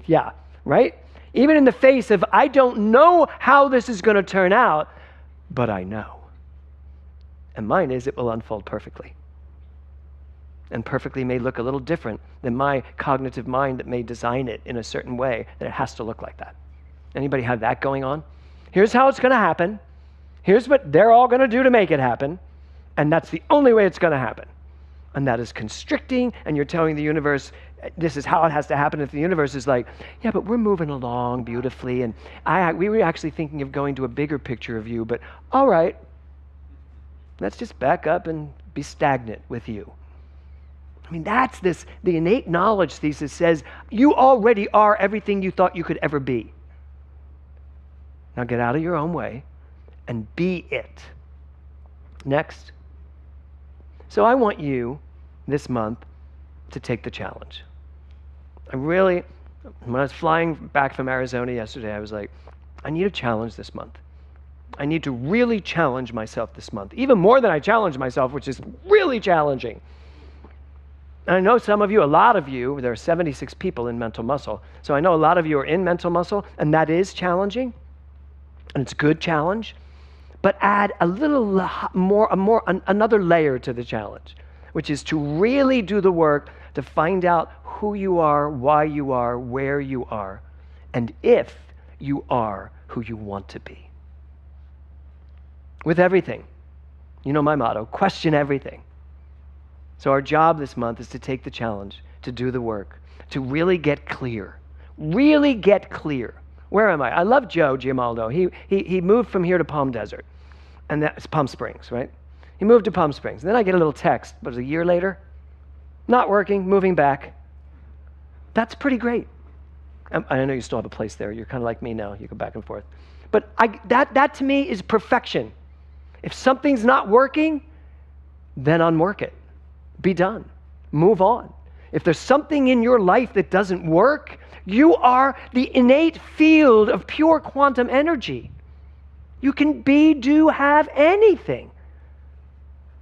Yeah, right? Even in the face of, I don't know how this is going to turn out, but I know. And mine is, it will unfold perfectly. And perfectly may look a little different than my cognitive mind that may design it in a certain way, that it has to look like that. Anybody have that going on? Here's how it's going to happen. Here's what they're all going to do to make it happen. And that's the only way it's going to happen. And that is constricting, and you're telling the universe, this is how it has to happen. If the universe is like, yeah, but we're moving along beautifully, and we were actually thinking of going to a bigger picture of you, but all right, let's just back up and be stagnant with you. I mean, that's the innate knowledge thesis says, you already are everything you thought you could ever be. Now get out of your own way and be it. Next. So I want you this month to take the challenge. When I was flying back from Arizona yesterday, I was like, I need a challenge this month. I need to really challenge myself this month, even more than I challenge myself, which is really challenging. And I know some of you, a lot of you, there are 76 people in Mental Muscle, so I know a lot of you are in Mental Muscle, and that is challenging, and it's a good challenge. but add another layer to the challenge, which is to really do the work to find out who you are, why you are, where you are, and if you are who you want to be. With everything. You know my motto, question everything. So our job this month is to take the challenge, to do the work, to really get clear. Really get clear. Where am I? I love Joe Giamaldo. He moved from here to Palm Desert. And that's Palm Springs, right? He moved to Palm Springs. And then I get a little text, but it was a year later. Not working, moving back. That's pretty great. I know you still have a place there. You're kind of like me now. You go back and forth. But that to me is perfection. If something's not working, then unwork it. Be done. Move on. If there's something in your life that doesn't work, you are the innate field of pure quantum energy. You can be, do, have anything.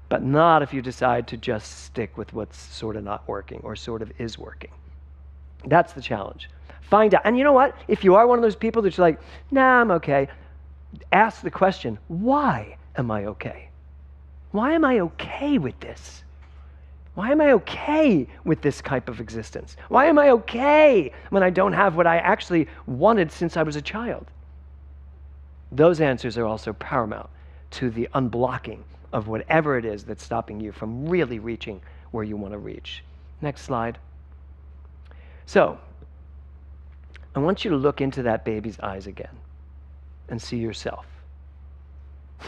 But not if you decide to just stick with what's sort of not working or sort of is working. That's the challenge. Find out. And you know what? If you are one of those people that's like, nah, I'm okay, ask the question, why am I okay? Why am I okay with this? Why am I okay with this type of existence? Why am I okay when I don't have what I actually wanted since I was a child? Those answers are also paramount to the unblocking of whatever it is that's stopping you from really reaching where you want to reach. Next slide. So, I want you to look into that baby's eyes again and see yourself.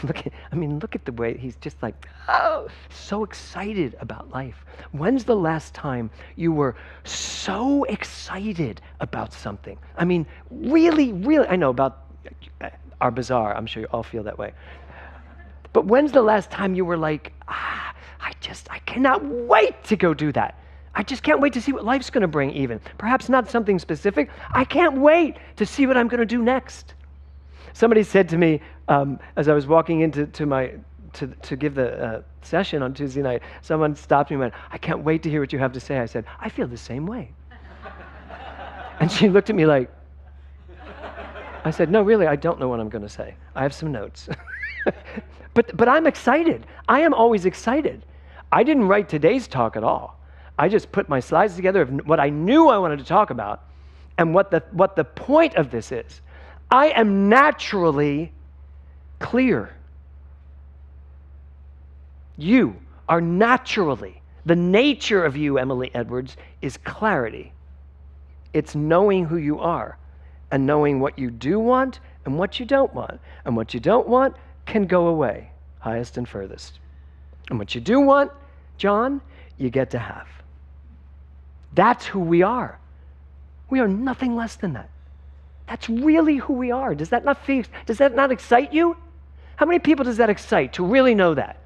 Look at the way he's just like, oh, so excited about life. When's the last time you were so excited about something? I mean, really, really, I know about our bazaar, I'm sure you all feel that way. But when's the last time you were like, I cannot wait to go do that. I just can't wait to see what life's going to bring even. Perhaps not something specific. I can't wait to see what I'm going to do next. Somebody said to me, as I was walking into to give the session on Tuesday night, someone stopped me and went, I can't wait to hear what you have to say. I said, I feel the same way. And she looked at me like, I said, no, really, I don't know what I'm going to say. I have some notes. But I'm excited. I am always excited. I didn't write today's talk at all. I just put my slides together of what I knew I wanted to talk about and what the point of this is. I am naturally clear. You are naturally, the nature of you, Emily Edwards, is clarity. It's knowing who you are and knowing what you do want and what you don't want. And what you don't want can go away, highest and furthest. And what you do want, John, you get to have. That's who we are. We are nothing less than that. That's really who we are. Does that not excite you? How many people does that excite to really know that?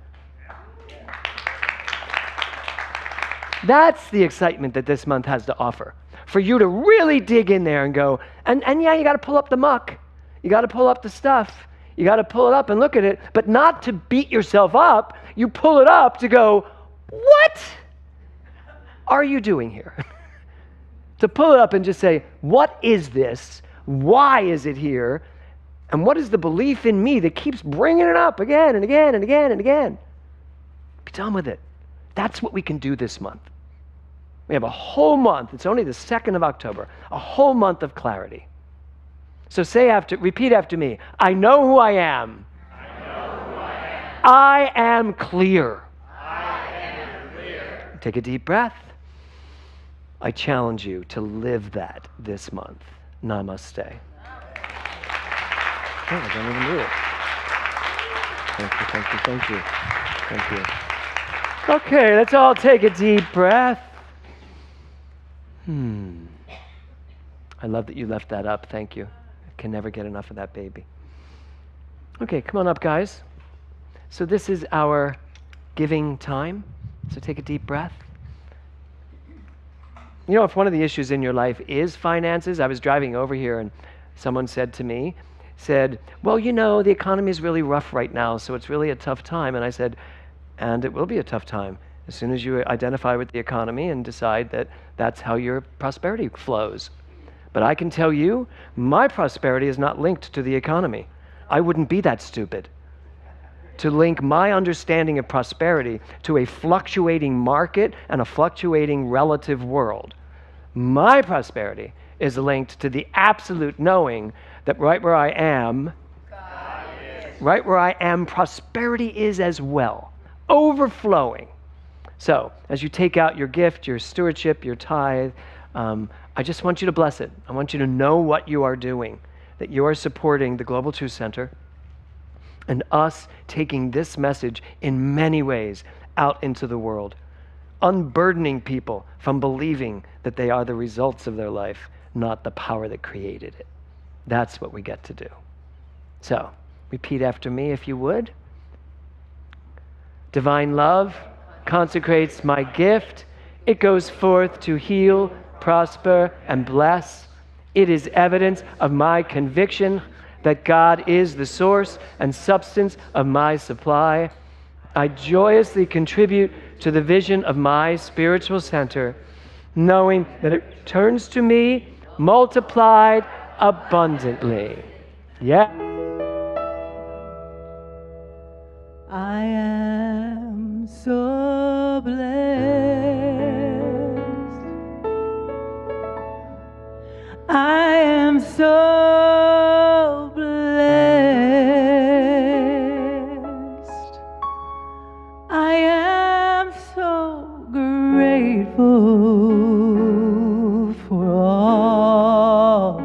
That's the excitement that this month has to offer. For you to really dig in there and go, and yeah, you got to pull up the muck. You got to pull up the stuff. You got to pull it up and look at it, but not to beat yourself up. You pull it up to go, what are you doing here? To pull it up and just say, what is this? Why is it here? And what is the belief in me that keeps bringing it up again and again and again and again? Be done with it. That's what we can do this month. We have a whole month. It's only the 2nd of October. A whole month of clarity. So repeat after me. I know who I am. I know who I am. I am clear. I am clear. Take a deep breath. I challenge you to live that this month. Namaste. Oh, I don't even do it. Thank you. Okay, let's all take a deep breath. I love that you left that up. Thank you. I can never get enough of that baby. Okay, come on up, guys. So this is our giving time. So take a deep breath. You know, if one of the issues in your life is finances, I was driving over here and someone said to me, well, you know, the economy is really rough right now, so it's really a tough time. And I said, and it will be a tough time as soon as you identify with the economy and decide that that's how your prosperity flows. But I can tell you, my prosperity is not linked to the economy. I wouldn't be that stupid. to link my understanding of prosperity to a fluctuating market and a fluctuating relative world. My prosperity is linked to the absolute knowing that right where I am, prosperity is as well, overflowing. So, as you take out your gift, your stewardship, your tithe, I just want you to bless it. I want you to know what you are doing, that you are supporting the Global Truth Center and us taking this message in many ways out into the world, unburdening people from believing that they are the results of their life, not the power that created it. That's what we get to do. So, repeat after me if you would. Divine love consecrates my gift. It goes forth to heal, prosper, and bless. It is evidence of my conviction that God is the source and substance of my supply. I joyously contribute to the vision of my spiritual center, knowing that it returns to me multiplied abundantly. Yeah. I am so blessed. I am so blessed. I am so grateful for all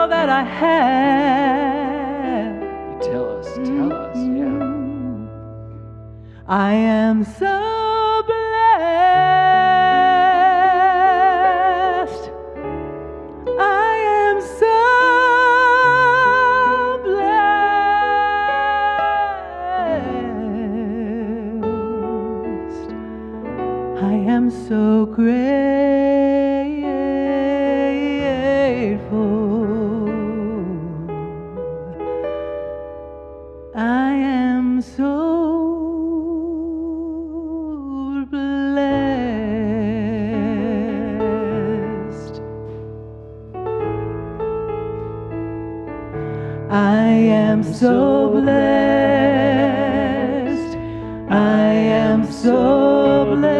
that I have. You tell us, yeah. I am so blessed. I am so blessed. I am so grateful. I am so blessed. I am so blessed. I am so blessed.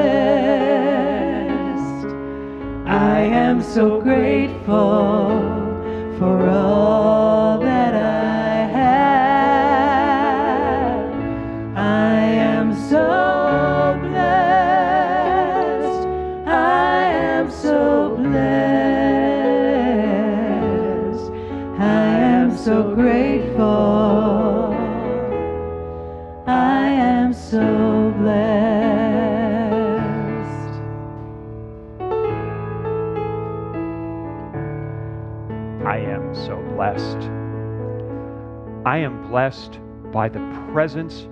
I am so grateful for all that I have. I am so blessed. I am so blessed. I am so grateful. I am so blessed. I am so blessed. I am blessed by the presence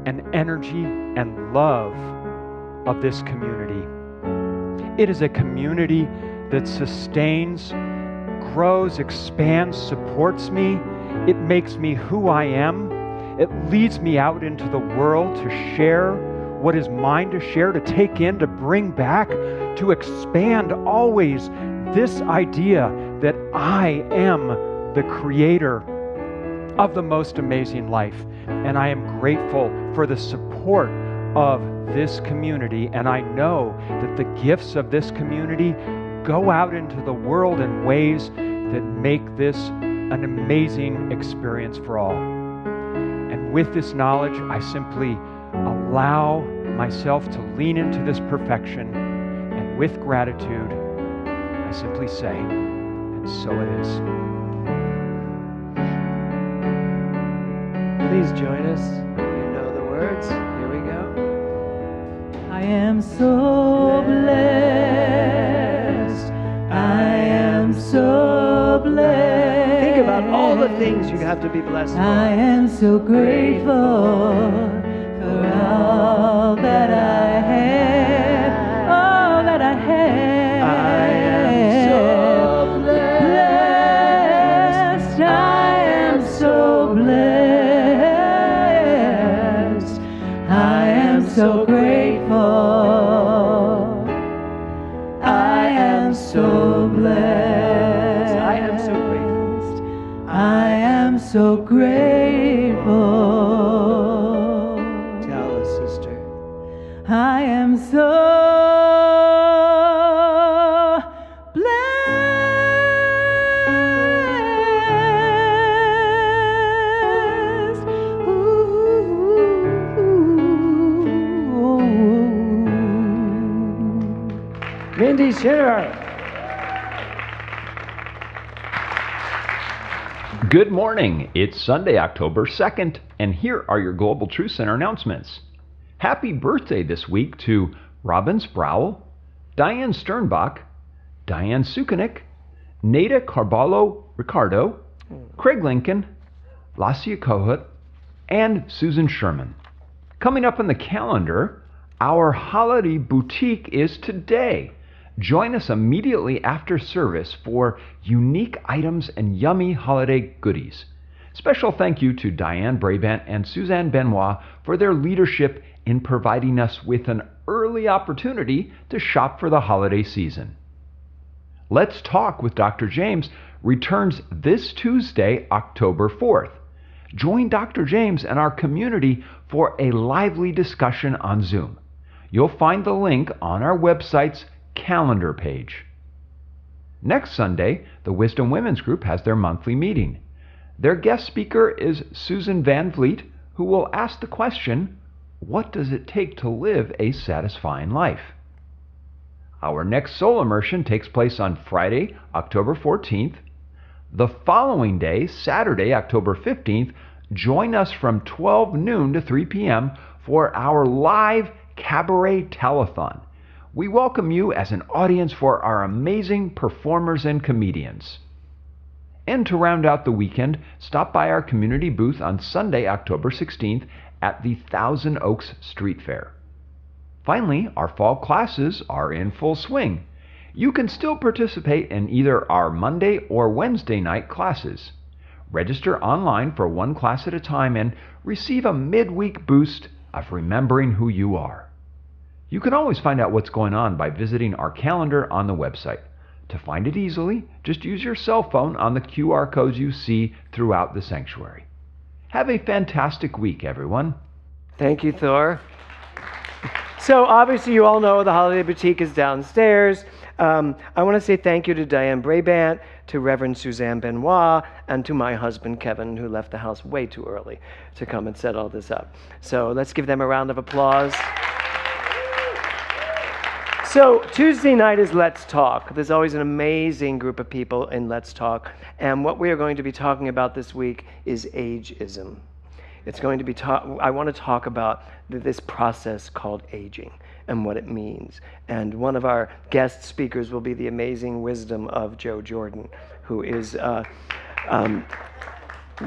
and energy and love of this community. It is a community that sustains, grows, expands, supports me. It makes me who I am. It leads me out into the world to share what is mine to share, to take in, to bring back, to expand always this idea that I am the creator of the most amazing life. And I am grateful for the support of this community. And I know that the gifts of this community go out into the world in ways that make this an amazing experience for all. And with this knowledge, I simply allow myself to lean into this perfection. And with gratitude, I simply say, and so it is. Please join us. You know the words. Here we go. I am so blessed. I am so blessed. Think about all the things you have to be blessed for. I am so grateful for all that I have, all that I have. I am so blessed. I am so blessed. I am so grateful. I am so blessed. I am so grateful. I am so grateful. I am so blessed. Ooh. Mindy Schiller. Good morning. It's Sunday, October 2nd, and here are your Global Truth Center announcements. Happy birthday this week to Robin Sproul, Diane Sternbach, Diane Sukanik, Nada Carballo Ricardo, Craig Lincoln, Lasia Kohut, and Susan Sherman. Coming up on the calendar, our holiday boutique is today. Join us immediately after service for unique items and yummy holiday goodies. Special thank you to Diane Brabant and Suzanne Benoit for their leadership in providing us with an early opportunity to shop for the holiday season. Let's Talk with Dr. James returns this Tuesday, October 4th. Join Dr. James and our community for a lively discussion on Zoom. You'll find the link on our website's calendar page. Next Sunday, the Wisdom Women's Group has their monthly meeting. Their guest speaker is Susan Van Vliet, who will ask the question, what does it take to live a satisfying life? Our next soul immersion takes place on Friday, October 14th. The following day, Saturday, October 15th, join us from 12 noon to 3 p.m. for our live cabaret telethon. We welcome you as an audience for our amazing performers and comedians. And to round out the weekend, stop by our community booth on Sunday, October 16th at the Thousand Oaks Street Fair. Finally, our fall classes are in full swing. You can still participate in either our Monday or Wednesday night classes. Register online for one class at a time and receive a midweek boost of remembering who you are. You can always find out what's going on by visiting our calendar on the website. To find it easily, just use your cell phone on the QR codes you see throughout the sanctuary. Have a fantastic week, everyone. Thank you, Thor. So obviously you all know the Holiday Boutique is downstairs. I want to say thank you to Diane Brabant, to Reverend Suzanne Benoit, and to my husband, Kevin, who left the house way too early to come and set all this up. So let's give them a round of applause. So Tuesday night is Let's Talk. There's always an amazing group of people in Let's Talk. And what we are going to be talking about this week is ageism. It's going to be I want to talk about this process called aging and what it means. And one of our guest speakers will be the amazing wisdom of Joe Jordan, who is,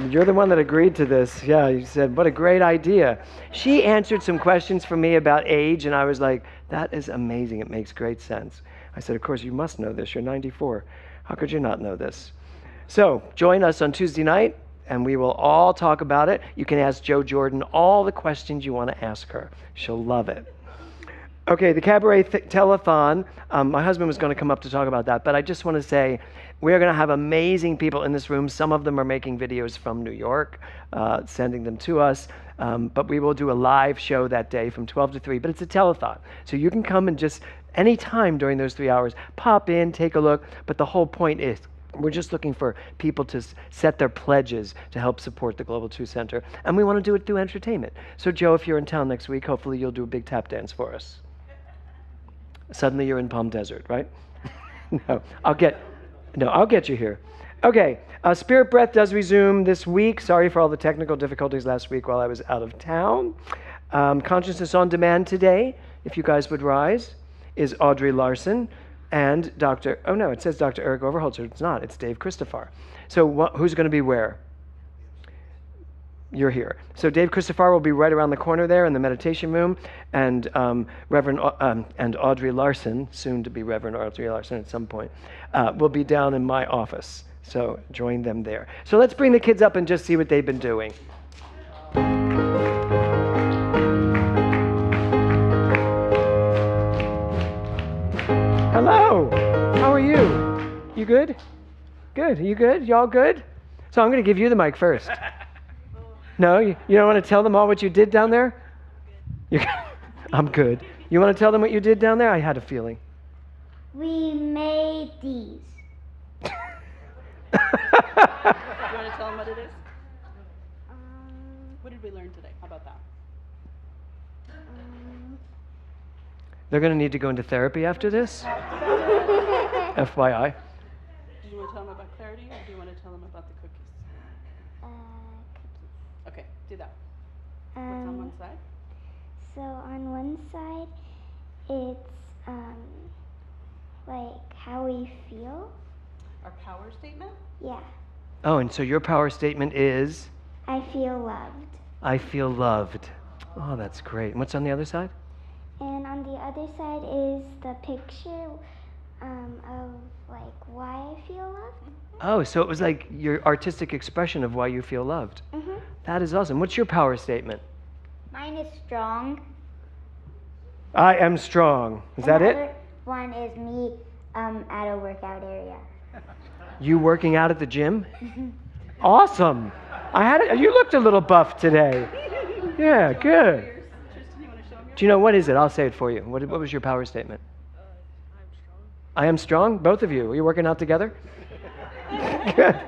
you're the one that agreed to this. Yeah, you said, what a great idea. She answered some questions for me about age, and I was like, that is amazing. It makes great sense. I said, of course, you must know this. You're 94. How could you not know this? So join us on Tuesday night, and we will all talk about it. You can ask Joe Jordan all the questions you want to ask her. She'll love it. Okay, the cabaret telethon. My husband was going to come up to talk about that, but I just want to say we are going to have amazing people in this room. Some of them are making videos from New York, sending them to us. But we will do a live show that day from 12 to 3. But it's a telethon, so you can come and just any time during those 3 hours, pop in, take a look. But the whole point is we're just looking for people to set their pledges to help support the Global Truth Center. And we want to do it through entertainment. So Joe, if you're in town next week, hopefully you'll do a big tap dance for us. Suddenly you're in Palm Desert, right? No, I'll get you here. Okay, Spirit Breath does resume this week. Sorry for all the technical difficulties last week while I was out of town. Consciousness on Demand today, if you guys would rise, is Audrey Larson and it says Dr. Eric Overholtzer. It's not, it's Dave Christopher. So who's going to be where? You're here. So Dave Christopher will be right around the corner there in the meditation room, and Reverend and Audrey Larson, soon to be Reverend Audrey Larson at some point, will be down in my office. So join them there. So let's bring the kids up and just see what they've been doing. Hello. How are you? You good? Good. Are you good? Y'all good? So I'm going to give you the mic first. No, you don't want to tell them all what you did down there? I'm good. You want to tell them what you did down there? I had a feeling. We made these. You want to tell them what it is? What did we learn today? How about that? They're going to need to go into therapy after this. FYI. Do you want to tell them about clarity, or do you want to tell them about the cookies? Okay, do that. What's on one side? So on one side, it's like how we feel. Our power statement? Yeah. Oh, and so your power statement is? I feel loved. I feel loved. Oh, that's great. And what's on the other side? And on the other side is the picture of like why I feel loved. Oh, so it was like your artistic expression of why you feel loved. Mm-hmm. That is awesome. What's your power statement? Mine is strong. I am strong. Is that the it? other one is me at a workout area. You working out at the gym? Awesome. You looked a little buff today. Yeah, good. Do you know what is it? I'll say it for you. What was your power statement? I am strong. Both of you. Are you working out together? Good.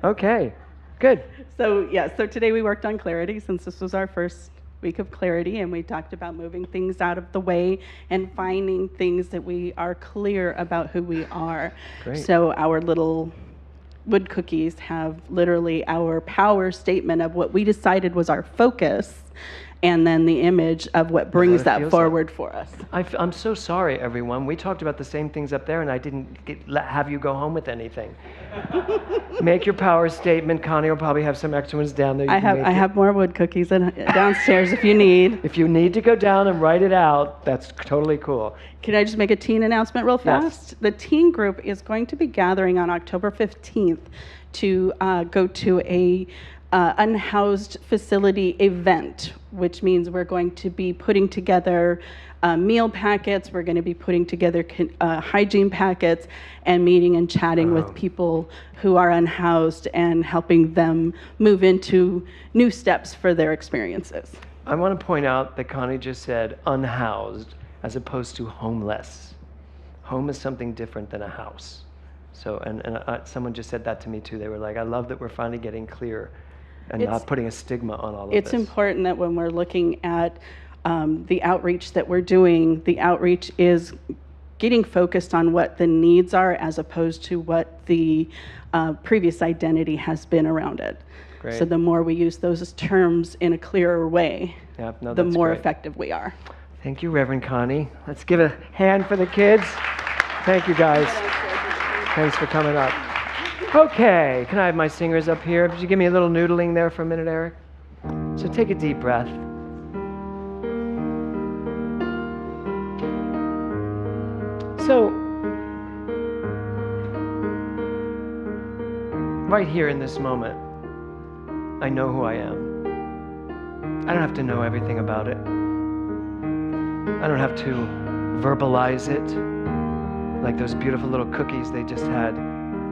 Okay. Good. So today we worked on clarity, since this was our first week of clarity, and we talked about moving things out of the way and finding things that we are clear about who we are. Great. So our little wood cookies have literally our power statement of what we decided was our focus, and then the image of what brings that forward for us. I'm so sorry, everyone. We talked about the same things up there, and I didn't have you go home with anything. Make your power statement. Connie will probably have some extra ones down there. I have more wood cookies downstairs if you need. If you need to go down and write it out, that's totally cool. Can I just make a teen announcement real fast? Yes. The teen group is going to be gathering on October 15th to go to a unhoused facility event, which means we're going to be putting together meal packets, we're going to be putting together hygiene packets, and meeting and chatting with people who are unhoused and helping them move into new steps for their experiences. I want to point out that Connie just said unhoused as opposed to homeless. Home is something different than a house. So, and someone just said that to me too. They were like, I love that we're finally getting clear and not putting a stigma on all of this. It's important that when we're looking at the outreach that we're doing, the outreach is getting focused on what the needs are as opposed to what the previous identity has been around it. Great. So the more we use those terms in a clearer way, the more effective we are. Thank you, Reverend Connie. Let's give a hand for the kids. Thank you, guys. Thanks for coming up. Okay, can I have my singers up here? Could you give me a little noodling there for a minute, Eric? So take a deep breath. So, right here in this moment, I know who I am. I don't have to know everything about it. I don't have to verbalize it like those beautiful little cookies they just had.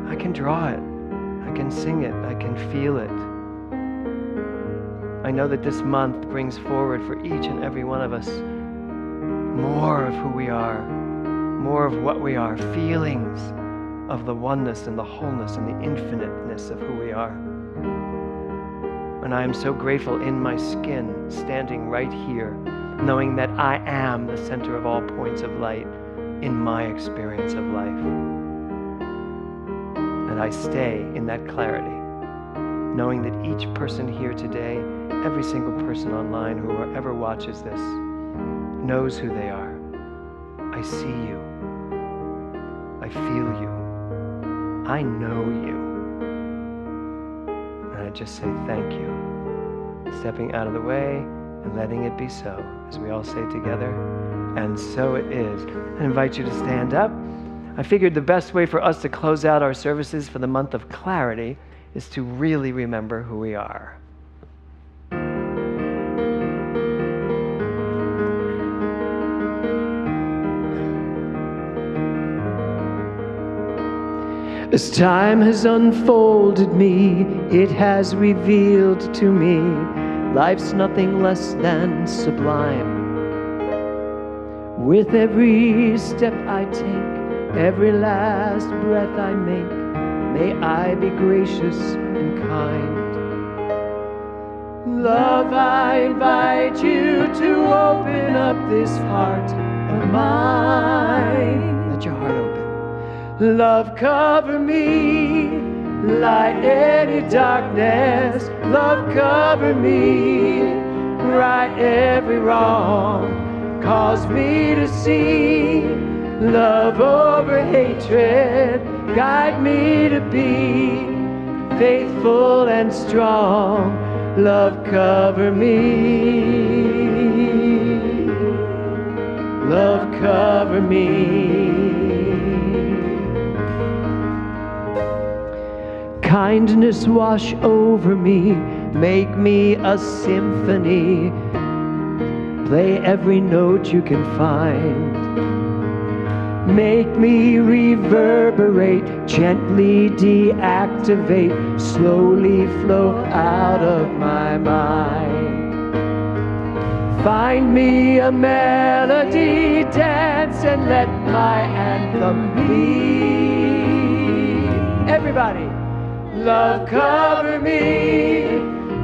I can draw it. I can sing it. I can feel it. I know that this month brings forward for each and every one of us more of who we are, more of what we are, feelings of the oneness and the wholeness and the infiniteness of who we are. And I am so grateful in my skin, standing right here, knowing that I am the center of all points of light in my experience of life. And I stay in that clarity, knowing that each person here today, every single person online who ever watches this, knows who they are. I see you. I feel you. I know you. And I just say thank you. Stepping out of the way and letting it be so, as we all say together, and so it is. I invite you to stand up. I figured the best way for us to close out our services for the month of clarity is to really remember who we are. As time has unfolded me, it has revealed to me life's nothing less than sublime. With every step I take, every last breath I make, may I be gracious and kind. Love, I invite you to open up this heart of mine. Let your heart open. Love, cover me, light any darkness. Love, cover me, right every wrong. Cause me to see love over hatred. Guide me to be faithful and strong. Love, cover me. Love, cover me. Kindness wash over me. Make me a symphony. Play every note you can find. Make me reverberate, gently deactivate, slowly flow out of my mind. Find me a melody, dance and let my anthem be. Everybody. Love, cover me,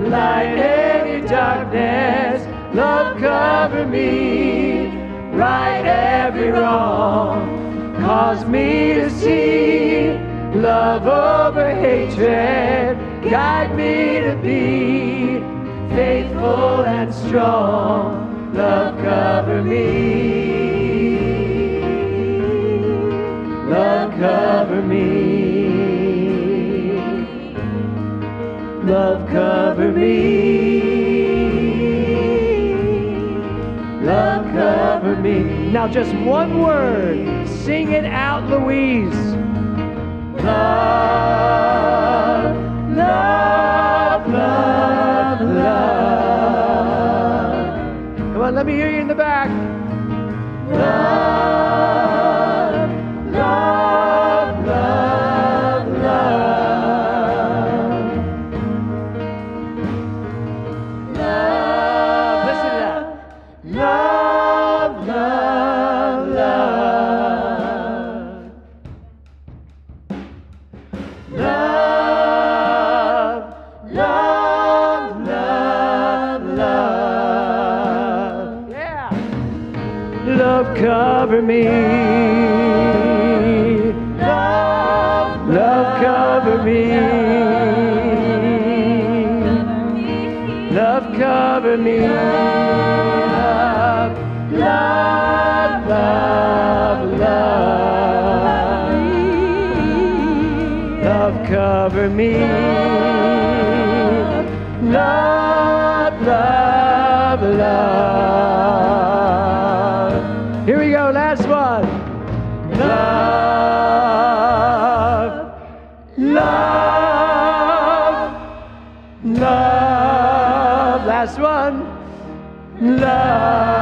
light any darkness. Love, cover me, right every wrong. Cause me to see love over hatred. Guide me to be faithful and strong. Love, cover me. Love, cover me. Love, cover me. Love, cover me. Now just one word. Sing it out, Louise. Love, love, love, love. Come on, let me hear you in the back. Love, love, love, love. Love. Listen to that. Love, love, love. Love, love, love, love. Yeah. Love, cover me. Love, love, cover me. Love, cover me. Love, love, love, love. Love, cover me. Love, love, love. Here we go, last one. Love, love, love. Last one. Love.